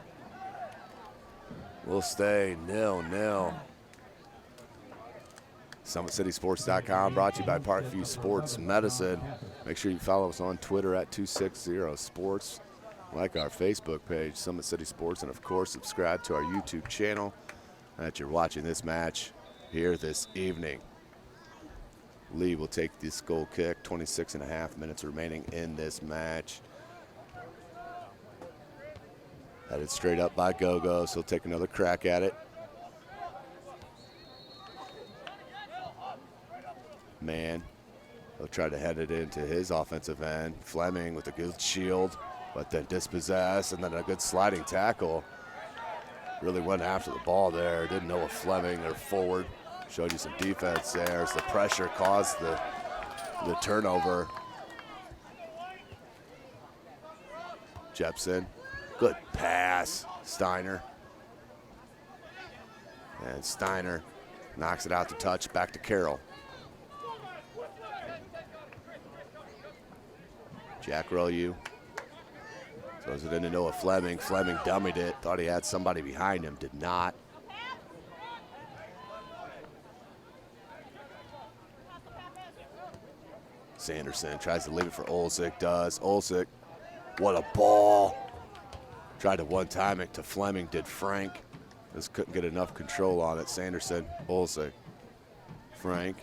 We'll stay 0-0. SummitCitySports.com brought to you by Parkview Sports Medicine. Make sure you follow us on Twitter at 260sports. Like our Facebook page, Summit City Sports, and of course, subscribe to our YouTube channel that you're watching this match here this evening. Lee will take this goal kick, 26.5 minutes remaining in this match. Headed straight up by Gogo, so he'll take another crack at it. Man, he'll try to head it into his offensive end. Fleming with a good shield, but then dispossess, and then a good sliding tackle. Really went after the ball there. Didn't know if Fleming or forward. Showed you some defense there as the pressure caused the turnover. Jepson, good pass. Steiner. And Steiner knocks it out to touch, back to Carroll. Jack Relu throws it into Noah Fleming. Fleming dummied it, thought he had somebody behind him, did not. Sanderson tries to leave it for Olzig, does. Olzig, what a ball. Tried to one-time it to Fleming, did Frank. Just couldn't get enough control on it. Sanderson, Olzig, Frank.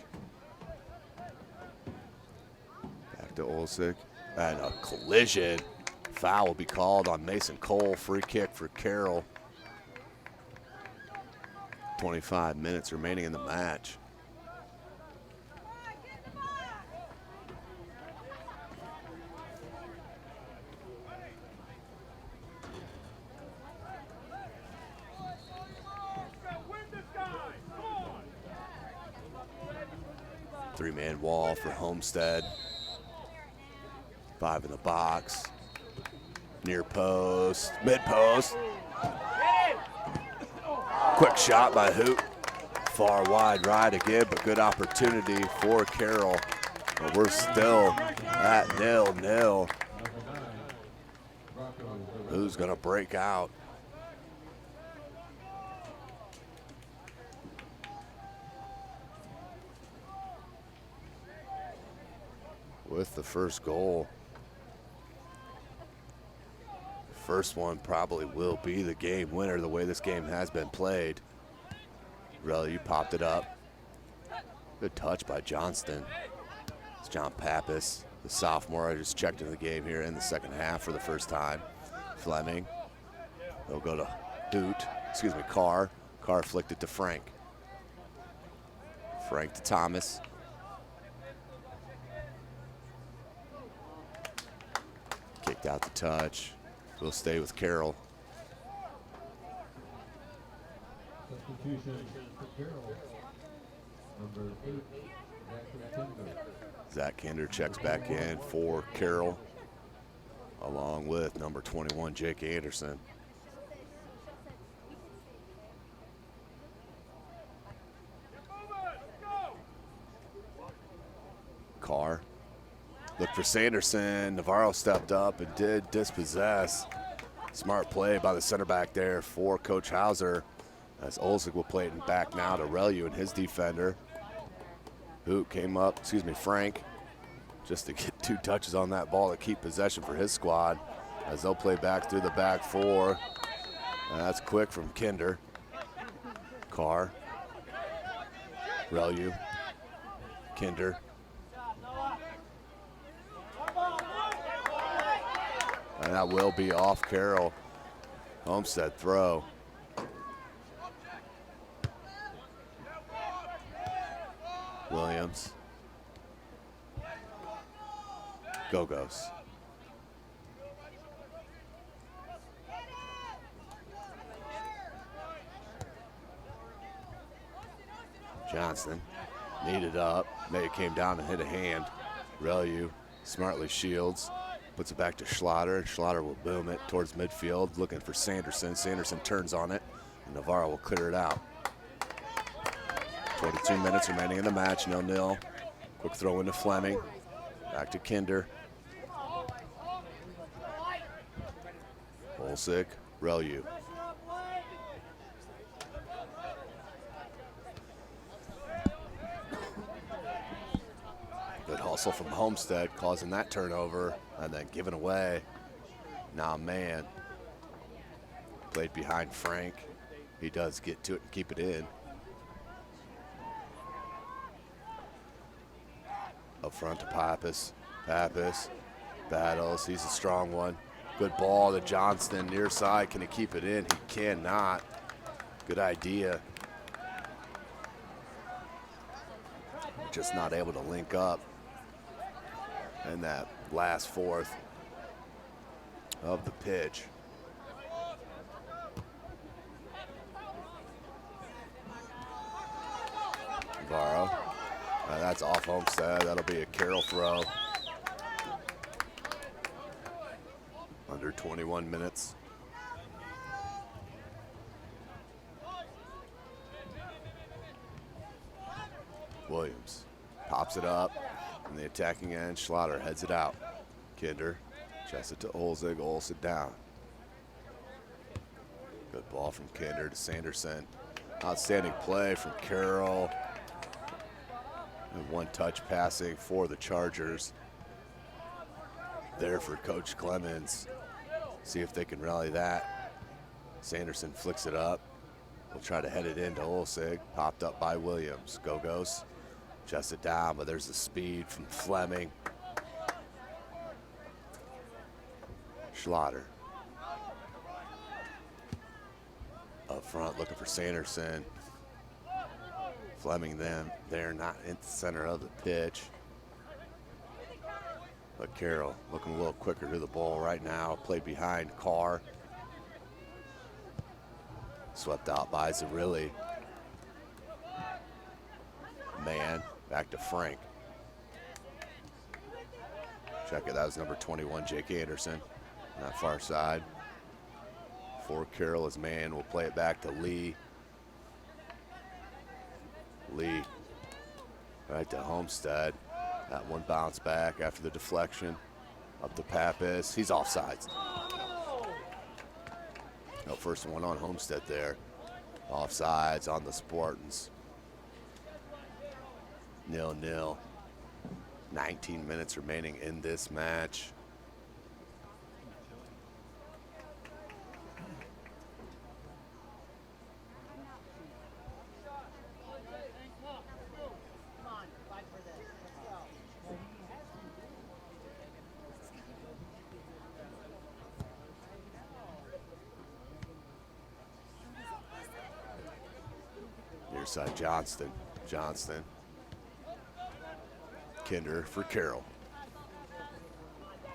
Back to Olzig, and a collision. Foul will be called on Mason Cole. Free kick for Carroll. 25 minutes remaining in the match. Three-man wall for Homestead. 5 in the box. Near post, mid post. Quick shot by Hoot. Far wide right again, but good opportunity for Carroll. But we're still at 0-0. Who's gonna break out? With the first goal. First one probably will be the game winner the way this game has been played. Relu popped it up. Good touch by Johnston. It's John Pappas, the sophomore. I just checked into the game here in the second half for the first time. Fleming. They'll go to Carr. Carr flicked it to Frank. Frank to Thomas. Kicked out the touch. We'll stay with Carroll. Substitution for Carroll. Number 8, Zach Kinder checks back in for Carroll, along with number 21, Jake Anderson. Carr. Look for Sanderson. Navarro stepped up and did dispossess. Smart play by the center back there for Coach Hauser, as Olzig will play it back now to Relu and his defender. Hoot came up, Frank, just to get 2 touches on that ball to keep possession for his squad, as they'll play back through the back 4. That's quick from Kinder. Carr. Relu. Kinder. And that will be off Carroll. Homestead throw. Williams. Go-Go's. Johnston needed up. May it came down and hit a hand. Relu smartly shields. Puts it back to Schlatter. Schlatter will boom it towards midfield, looking for Sanderson. Sanderson turns on it, and Navarro will clear it out. 22 minutes remaining in the match, 0-0. Quick throw into Fleming. Back to Kinder. Olsik, Relu. Good hustle from Homestead, causing that turnover and then giving away. Now man, played behind Frank. He does get to it and keep it in. Up front to Pappas. Pappas battles, he's a strong one. Good ball to Johnston, near side, can he keep it in? He cannot. Good idea. Just not able to link up in that last fourth of the pitch. Navarro, that's off Homestead, that'll be a Carroll throw. Under 21 minutes. Williams pops it up in the attacking end. Schlatter heads it out. Kinder chests it to Olzig. Olsik down. Good ball from Kinder to Sanderson. Outstanding play from Carroll. And one touch passing for the Chargers. There for Coach Clemens. See if they can rally that. Sanderson flicks it up. We'll try to head it into Olsig. Popped up by Williams. Go-Go's. Chest it down, but there's the speed from Fleming. Schlatter. Up front looking for Sanderson. Fleming then there, not in the center of the pitch. But Carroll looking a little quicker to the ball right now. Played behind Carr. Swept out by Zarilli. Man, back to Frank. Check it, that was number 21, Jake Anderson. On that far side. For Carroll, his man will play it back to Lee. Lee, right to Homestead. That one bounce back after the deflection. Up to Pappas. He's offsides. No, first one on Homestead there. Offsides on the Spartans. 0-0. 19 minutes remaining in this match. Near side Johnston. Johnston. Kinder for Carroll.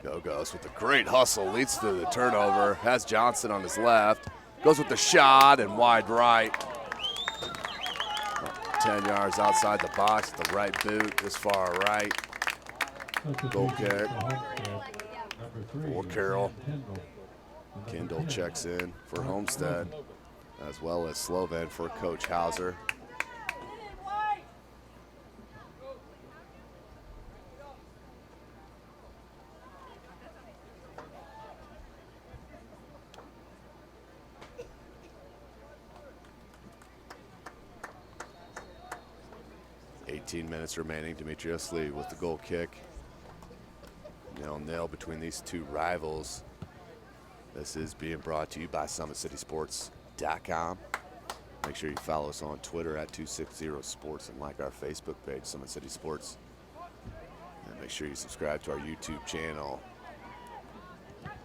Go-Go's with a great hustle, leads to the turnover, has Johnston on his left, goes with the shot and wide right. 10 yards outside the box, the right boot, this far right. Goal kick for Carroll. Kendall checks in for Homestead, as well as Slovan for Coach Hauser. Minutes remaining. Demetrius Lee with the goal kick. 0-0 between these two rivals. This is being brought to you by SummitCitySports.com. Make sure you follow us on Twitter at 260sports and like our Facebook page, Summit City Sports. And make sure you subscribe to our YouTube channel.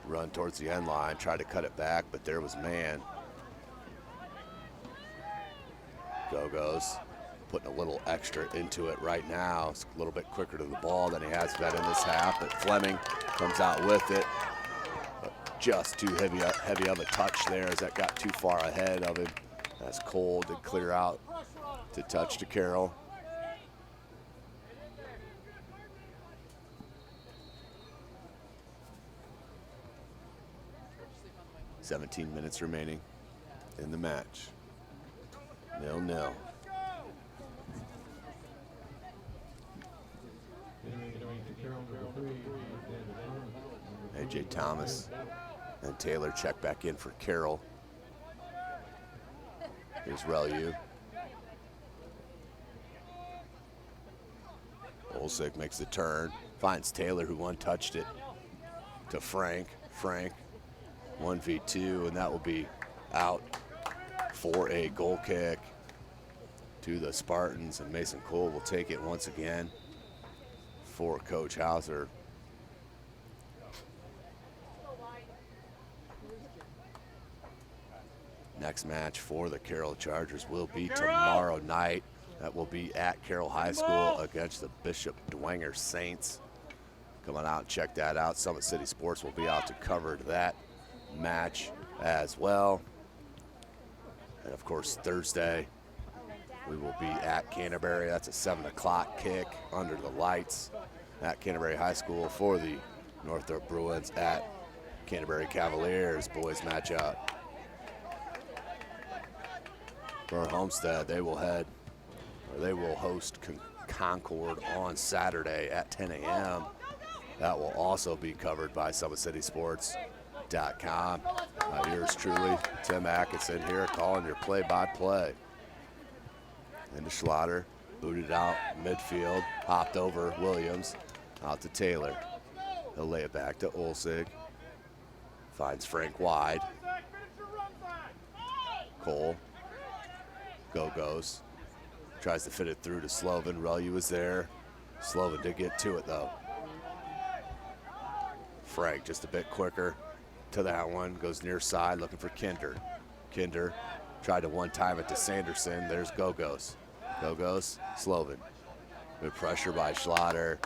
Run towards the end line, try to cut it back, but there was man. Go-Go's. putting a little extra into it right now. It's a little bit quicker to the ball than he has been in this half, but Fleming comes out with it. But just too heavy of a touch there as that got too far ahead of him. As Cole did clear out to touch to Carroll. "17 minutes remaining in the match. 0-0. A.J. Thomas and Taylor check back in for Carroll. Here's Relu. Olsik makes the turn, finds Taylor, who one-touched it, to Frank. Frank, 1v2, and that will be out for a goal kick to the Spartans, and Mason Cole will take it once again for Coach Hauser. Next match for the Carroll Chargers will be tomorrow night. That will be at Carroll High School against the Bishop Dwenger Saints. Come on out and check that out. Summit City Sports will be out to cover that match as well. And of course, Thursday, we will be at Canterbury. That's a 7 o'clock kick under the lights at Canterbury High School for the Northrop Bruins at Canterbury Cavaliers boys matchup. For Homestead, they will host Concord on Saturday at 10 a.m. That will also be covered by SummitCitySports.com. Yours truly, Tim Atkinson here, calling your play-by-play. Into Schlatter, booted out midfield, hopped over Williams, out to Taylor. He'll lay it back to Olsig. Finds Frank wide. Cole. Goes. Tries to fit it through to Slovan. Relu was there. Slovan did get to it though. Frank just a bit quicker to that one. Goes near side looking for Kinder. Kinder tried to one-time it to Sanderson. There's Gogos. Slovan. Good pressure by Schlatter.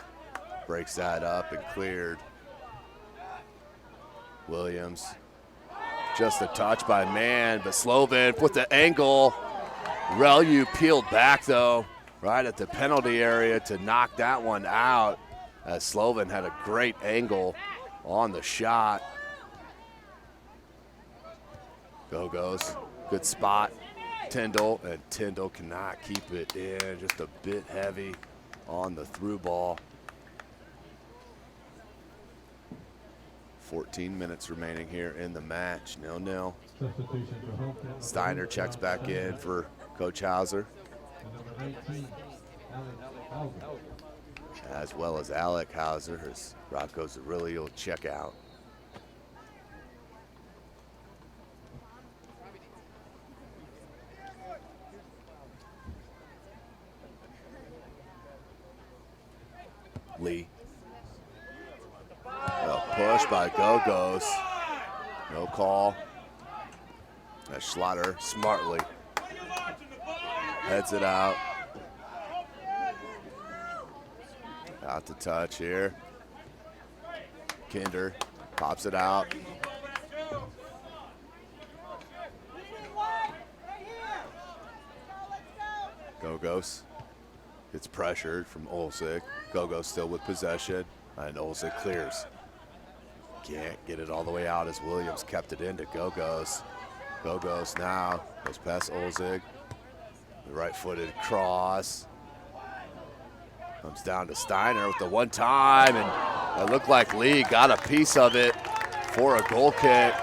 Breaks that up and cleared. Williams. Just a touch by Mann, but Slovan with the angle. Relu peeled back though, right at the penalty area to knock that one out, as Slovan had a great angle on the shot. Goes, good spot. Tyndall, and Tyndall cannot keep it in, just a bit heavy on the through ball. 14 minutes remaining here in the match, 0-0. Steiner checks back in for Coach Hauser, as well as Alec Hauser, as Rocco Zerilli will check out. Lee. A push by Gogos. No call. As Schlatter smartly heads it out. Out to touch here. Kinder pops it out. Gogos gets pressured from Olsik. Gogos still with possession, and Olsik clears. Can't get it all the way out as Williams kept it into Gogos. Gogos now goes past Olsik. The right-footed cross. Comes down to Steiner with the one time, and it looked like Lee got a piece of it for a goal kick.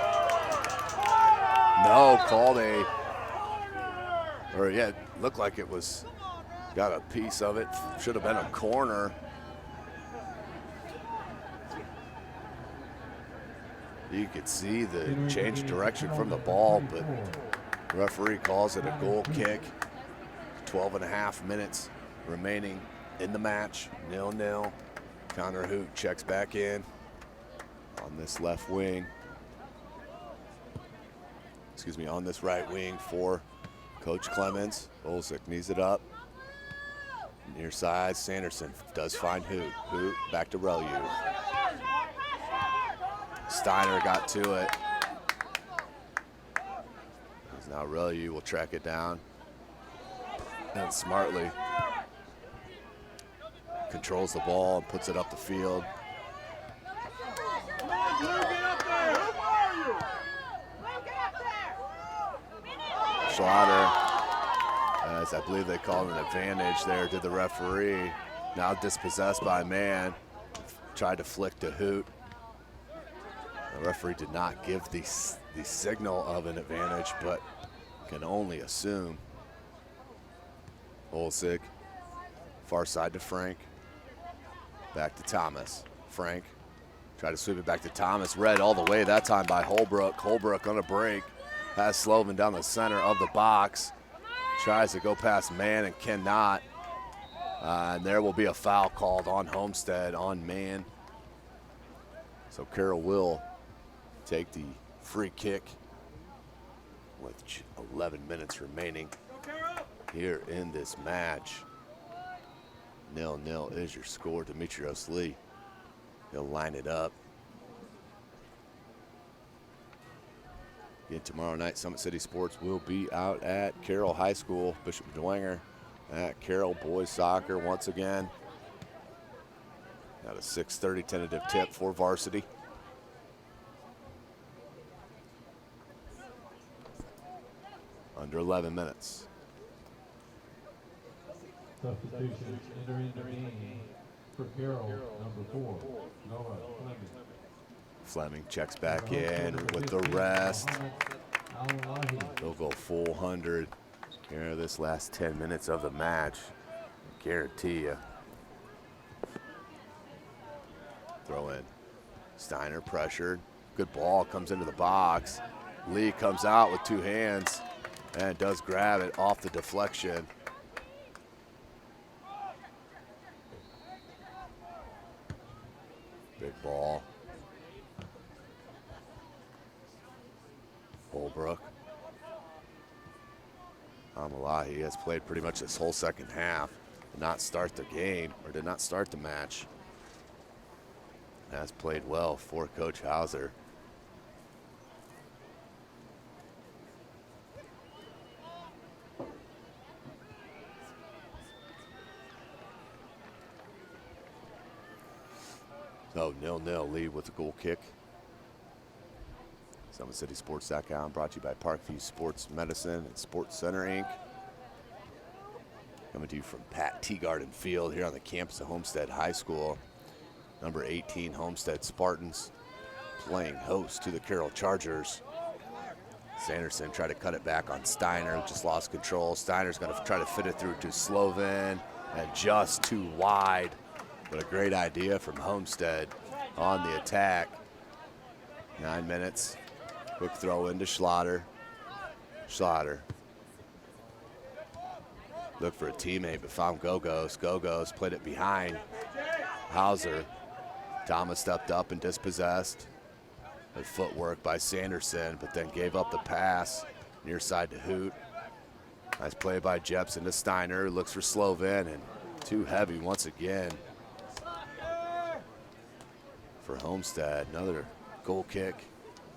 No, called a, or yeah, it looked like it was, got a piece of it. Should have been a corner. You could see the change direction from the ball, but the referee calls it a goal kick. 12.5 minutes remaining in the match, 0-0. Connor Hoot checks back in on this left wing. On this right wing for Coach Clemens. Olsik knees it up. Near side, Sanderson does find Hoot. Hoot back to Relu. Steiner got to it. Now Relu will track it down. And smartly controls the ball and puts it up the field. Schlatter, as I believe they called an advantage there to the referee. Now dispossessed by man. Tried to flick to Hoot. The referee did not give the signal of an advantage, but can only assume. Olsig, far side to Frank. Back to Thomas. Frank, try to sweep it back to Thomas. Read all the way that time by Holbrook. Holbrook on a break. Has Slovan down the center of the box. Tries to go past man and cannot. And there will be a foul called on Homestead, on man. So Carroll will take the free kick with 11 minutes remaining here in this match. 0-0 is your score. Demetrios Lee, he'll line it up. Again, tomorrow night, Summit City Sports will be out at Carroll High School. Bishop Dwenger at Carroll boys soccer once again. Got a 6:30 tentative tip for varsity. Under 11 minutes. Substitutions enter into the game for Carroll, number 4, Noah Fleming. Fleming checks back in with the rest. They'll go full 100 here this last 10 minutes of the match. Guarantee you. Throw in. Steiner pressured. Good ball comes into the box. Lee comes out with 2 hands and does grab it off the deflection. Big ball. Holbrook. Amalahi has played pretty much this whole second half. Did not start the game, or did not start the match. Has played well for Coach Hauser. So 0-0 lead with the goal kick. SummitCitySports.com brought to you by Parkview Sports Medicine and Sports Center, Inc. Coming to you from Pat Teagarden Field here on the campus of Homestead High School. Number 18 Homestead Spartans playing host to the Carroll Chargers. Sanderson tried to cut it back on Steiner, who just lost control. Steiner's going to try to fit it through to Slovan, and just too wide. But a great idea from Homestead on the attack. 9 minutes. Quick throw into Schlatter. Schlatter. Looked for a teammate, but found Gogos. Gogos played it behind Hauser. Thomas stepped up and dispossessed. Good footwork by Sanderson, but then gave up the pass near side to Hoot. Nice play by Jepson to Steiner. Looks for Slovan, and too heavy once again for Homestead. Another goal kick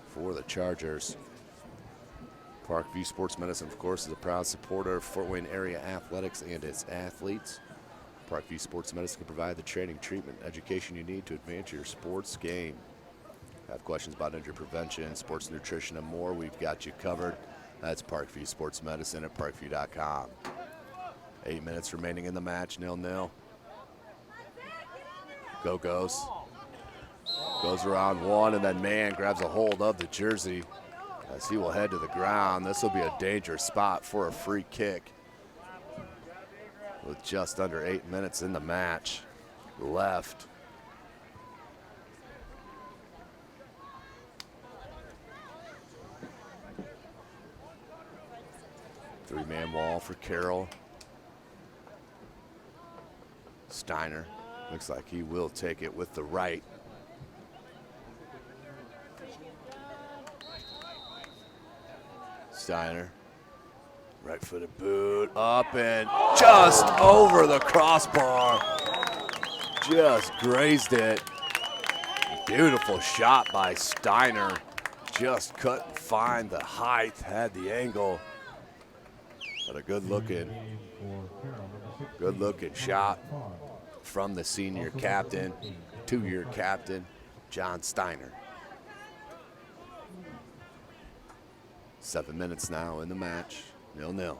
for the Chargers. Parkview Sports Medicine, of course, is a proud supporter of Fort Wayne area athletics and its athletes. Parkview Sports Medicine can provide the training, treatment, education you need to advance your sports game. Have questions about injury prevention, sports nutrition, and more, we've got you covered. That's Parkview Sports Medicine at parkview.com. 8 minutes remaining in the match, 0-0. Goes around one, and then man grabs a hold of the jersey as he will head to the ground. This will be a dangerous spot for a free kick with just under 8 minutes in the match left. Three-man wall for Carroll. Steiner looks like he will take it with the right. Steiner Right-footed boot up and just over the crossbar. Just grazed it. Beautiful shot by Steiner. Just couldn't find the height, had the angle. But a good-looking shot from the senior captain, two-year captain, John Steiner. 7 minutes now in the match, 0-0.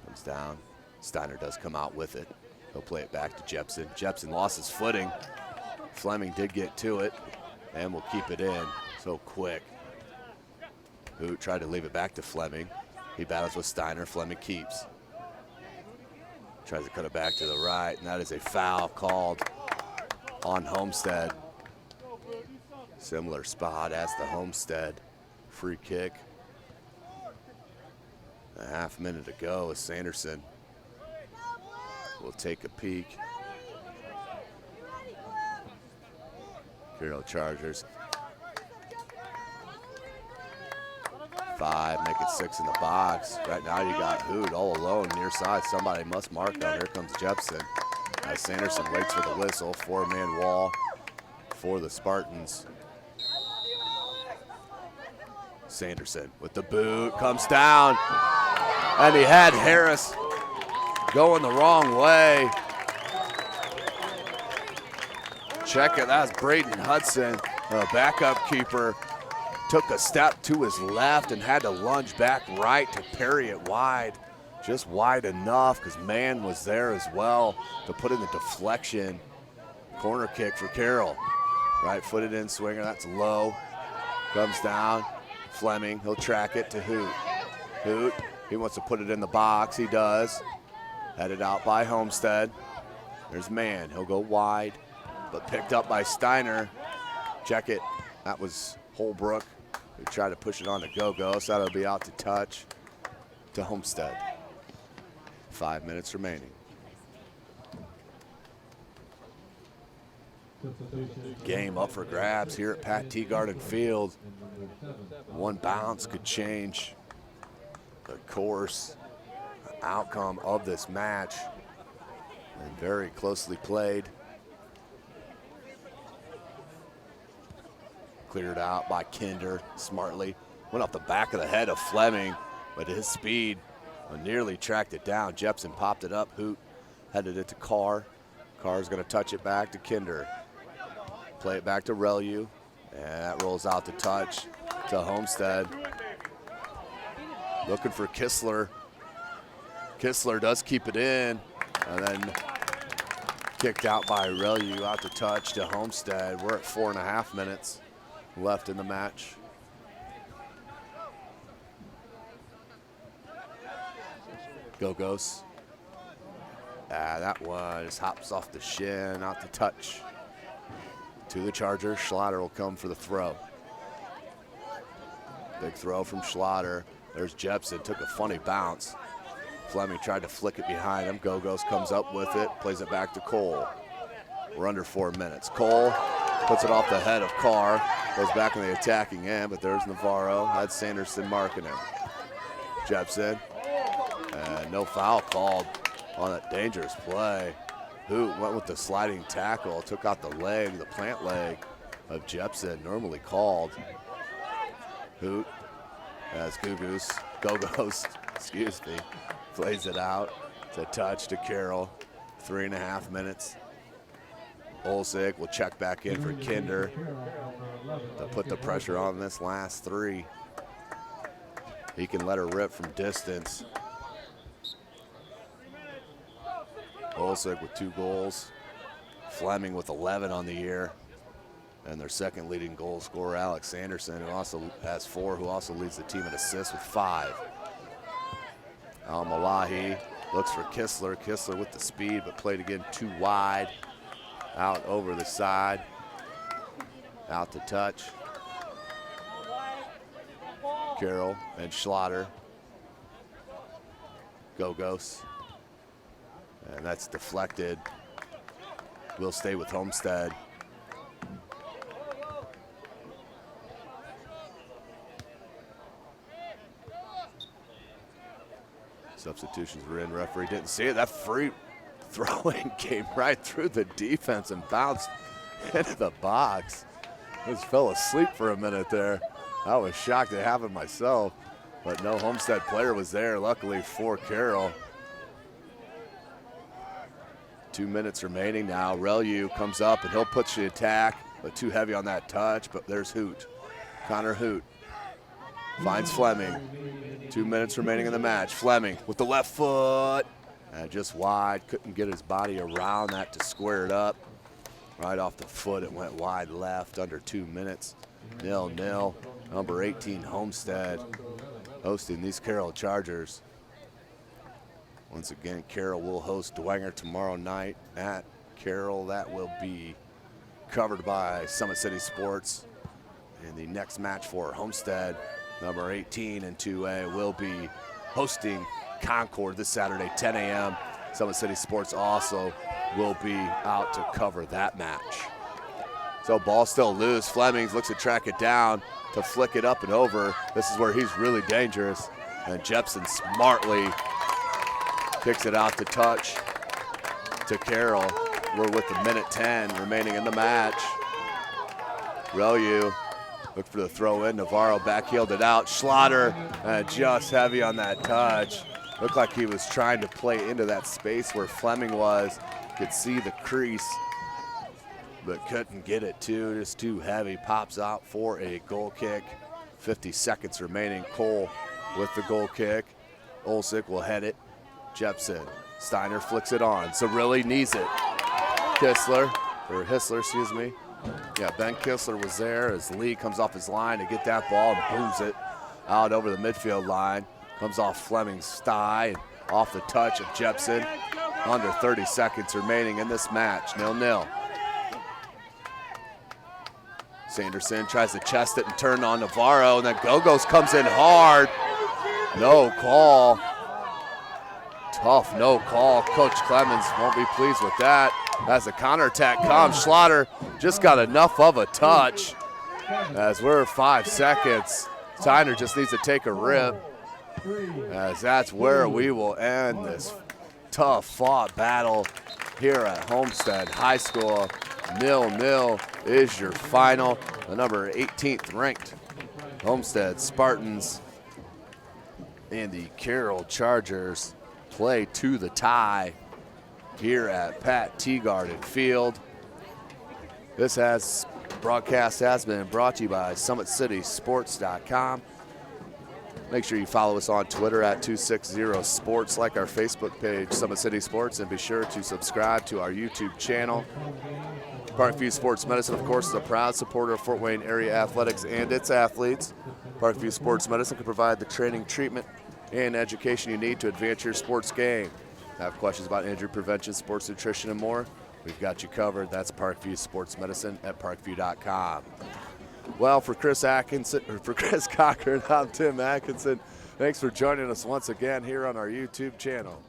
Comes down. Steiner does come out with it. He'll play it back to Jepson. Jepson lost his footing. Fleming did get to it and will keep it in so quick. Hoot tried to leave it back to Fleming. He battles with Steiner. Fleming keeps. Tries to cut it back to the right, and that is a foul called on Homestead. Similar spot as the Homestead free kick. A half minute to go as Sanderson will take a peek. Carroll Chargers. 5, make it 6 in the box. Right now you got Hood all alone near side. Somebody must mark on. Here comes Jepson. As Sanderson waits for the whistle. 4-man wall for the Spartans. Sanderson with the boot, comes down, and he had Harris going the wrong way. Check it, that's Braden Hudson, the backup keeper. Took a step to his left and had to lunge back right to parry it wide. Just wide enough because Mann was there as well to put in the deflection. Corner kick for Carroll. Right-footed in swinger, that's low. Comes down, Fleming, he'll track it to Hoot. Hoot, he wants to put it in the box, he does. Headed out by Homestead. There's Mann, he'll go wide, but picked up by Steiner. Check it, that was Holbrook. They try to push it on to Go-Go, so that'll be out to touch to Homestead. 5 minutes remaining. Game up for grabs here at Pat Teagarden Field. One bounce could change the course, the outcome of this match. And very closely played. Cleared out by Kinder smartly. Went off the back of the head of Fleming, but his speed nearly tracked it down. Jepson popped it up. Hoot headed it to Carr. Carr's going to touch it back to Kinder. Play it back to Relu, and that rolls out to touch to Homestead. Looking for Kistler. Kistler does keep it in, and then kicked out by Relu, out to touch to Homestead. We're at 4.5 minutes left in the match. Go-Go's. That one just hops off the shin, out to touch to the Chargers. Schlatter will come for the throw. Big throw from Schlatter. There's Jepson, took a funny bounce. Fleming tried to flick it behind him. Go-Go's comes up with it, plays it back to Cole. We're under 4 minutes. Cole puts it off the head of Carr, goes back in the attacking end, but there's Navarro. Had Sanderson marking him. Jepson, and no foul called on that dangerous play. Hoot went with the sliding tackle, took out the leg, the plant leg of Jepson, normally called. Hoot, as Go-Go's, excuse me, plays it out to touch to Carroll. 3.5 minutes. Olsik will check back in for Kinder to put the pressure on this last three. He can let her rip from distance. Olsik with 2 goals. Fleming with 11 on the year. And their second leading goal scorer, Alex Sanderson, who also has 4, who also leads the team in assists with 5. Al-Malahi looks for Kistler. Kistler with the speed, but played again too wide. Out over the side. Out to touch. Carroll and Schlatter. Go-Go's. And that's deflected. We'll stay with Homestead. Substitutions were in. Referee didn't see it. That free throwing came right through the defense and bounced into the box. Just fell asleep for a minute there. I was shocked at having myself, but no Homestead player was there, luckily for Carroll. 2 minutes remaining now. Relu comes up and he'll push the attack, but too heavy on that touch, but there's Hoot. Connor Hoot finds Fleming. 2 minutes remaining in the match. Fleming with the left foot. Just wide, couldn't get his body around that to square it up. Right off the foot, it went wide left, under 2 minutes. 0-0. Number 18, Homestead, hosting these Carroll Chargers. Once again, Carroll will host Dwenger tomorrow night at Carroll. That will be covered by Summit City Sports. And the next match for Homestead, number 18 in 2A, will be hosting Concord this Saturday, 10 a.m. Summit City Sports also will be out to cover that match. So ball still loose. Flemings looks to track it down to flick it up and over. This is where he's really dangerous. And Jepson smartly kicks it out to touch to Carroll. We're with the minute 10 remaining in the match. Relu looked for the throw in. Navarro backheeled it out. Schlatter just heavy on that touch. Looked like he was trying to play into that space where Fleming was. Could see the crease, but couldn't get it to. Just too heavy. Pops out for a goal kick. 50 seconds remaining. Cole with the goal kick. Olsick will head it. Jepson. Steiner flicks it on. So really needs it. Hissler, excuse me. Yeah, Ben Kissler was there as Lee comes off his line to get that ball and booms it out over the midfield line. Comes off Fleming's thigh and off the touch of Jepson. Under 30 seconds remaining in this match, 0-0. Sanderson tries to chest it and turn on Navarro, and then Gogos comes in hard. No call. Tough no call. Coach Clemens won't be pleased with that. As the counterattack comes, Schlatter just got enough of a touch. As we're 5 seconds, Steiner just needs to take a rip. As that's where we will end this tough fought battle here at Homestead High School. 0-0 is your final. The number 18th ranked Homestead Spartans and the Carroll Chargers play to the tie here at Pat Teagarden Field. This broadcast has been brought to you by SummitCitySports.com. Make sure you follow us on Twitter at 260sports, like our Facebook page, Summit City Sports, and be sure to subscribe to our YouTube channel. Parkview Sports Medicine, of course, is a proud supporter of Fort Wayne area athletics and its athletes. Parkview Sports Medicine can provide the training, treatment, and education you need to advance your sports game. Have questions about injury prevention, sports nutrition, and more? We've got you covered. That's Parkview Sports Medicine at parkview.com. Well, for Chris Cochran, I'm Tim Atkinson. Thanks for joining us once again here on our YouTube channel.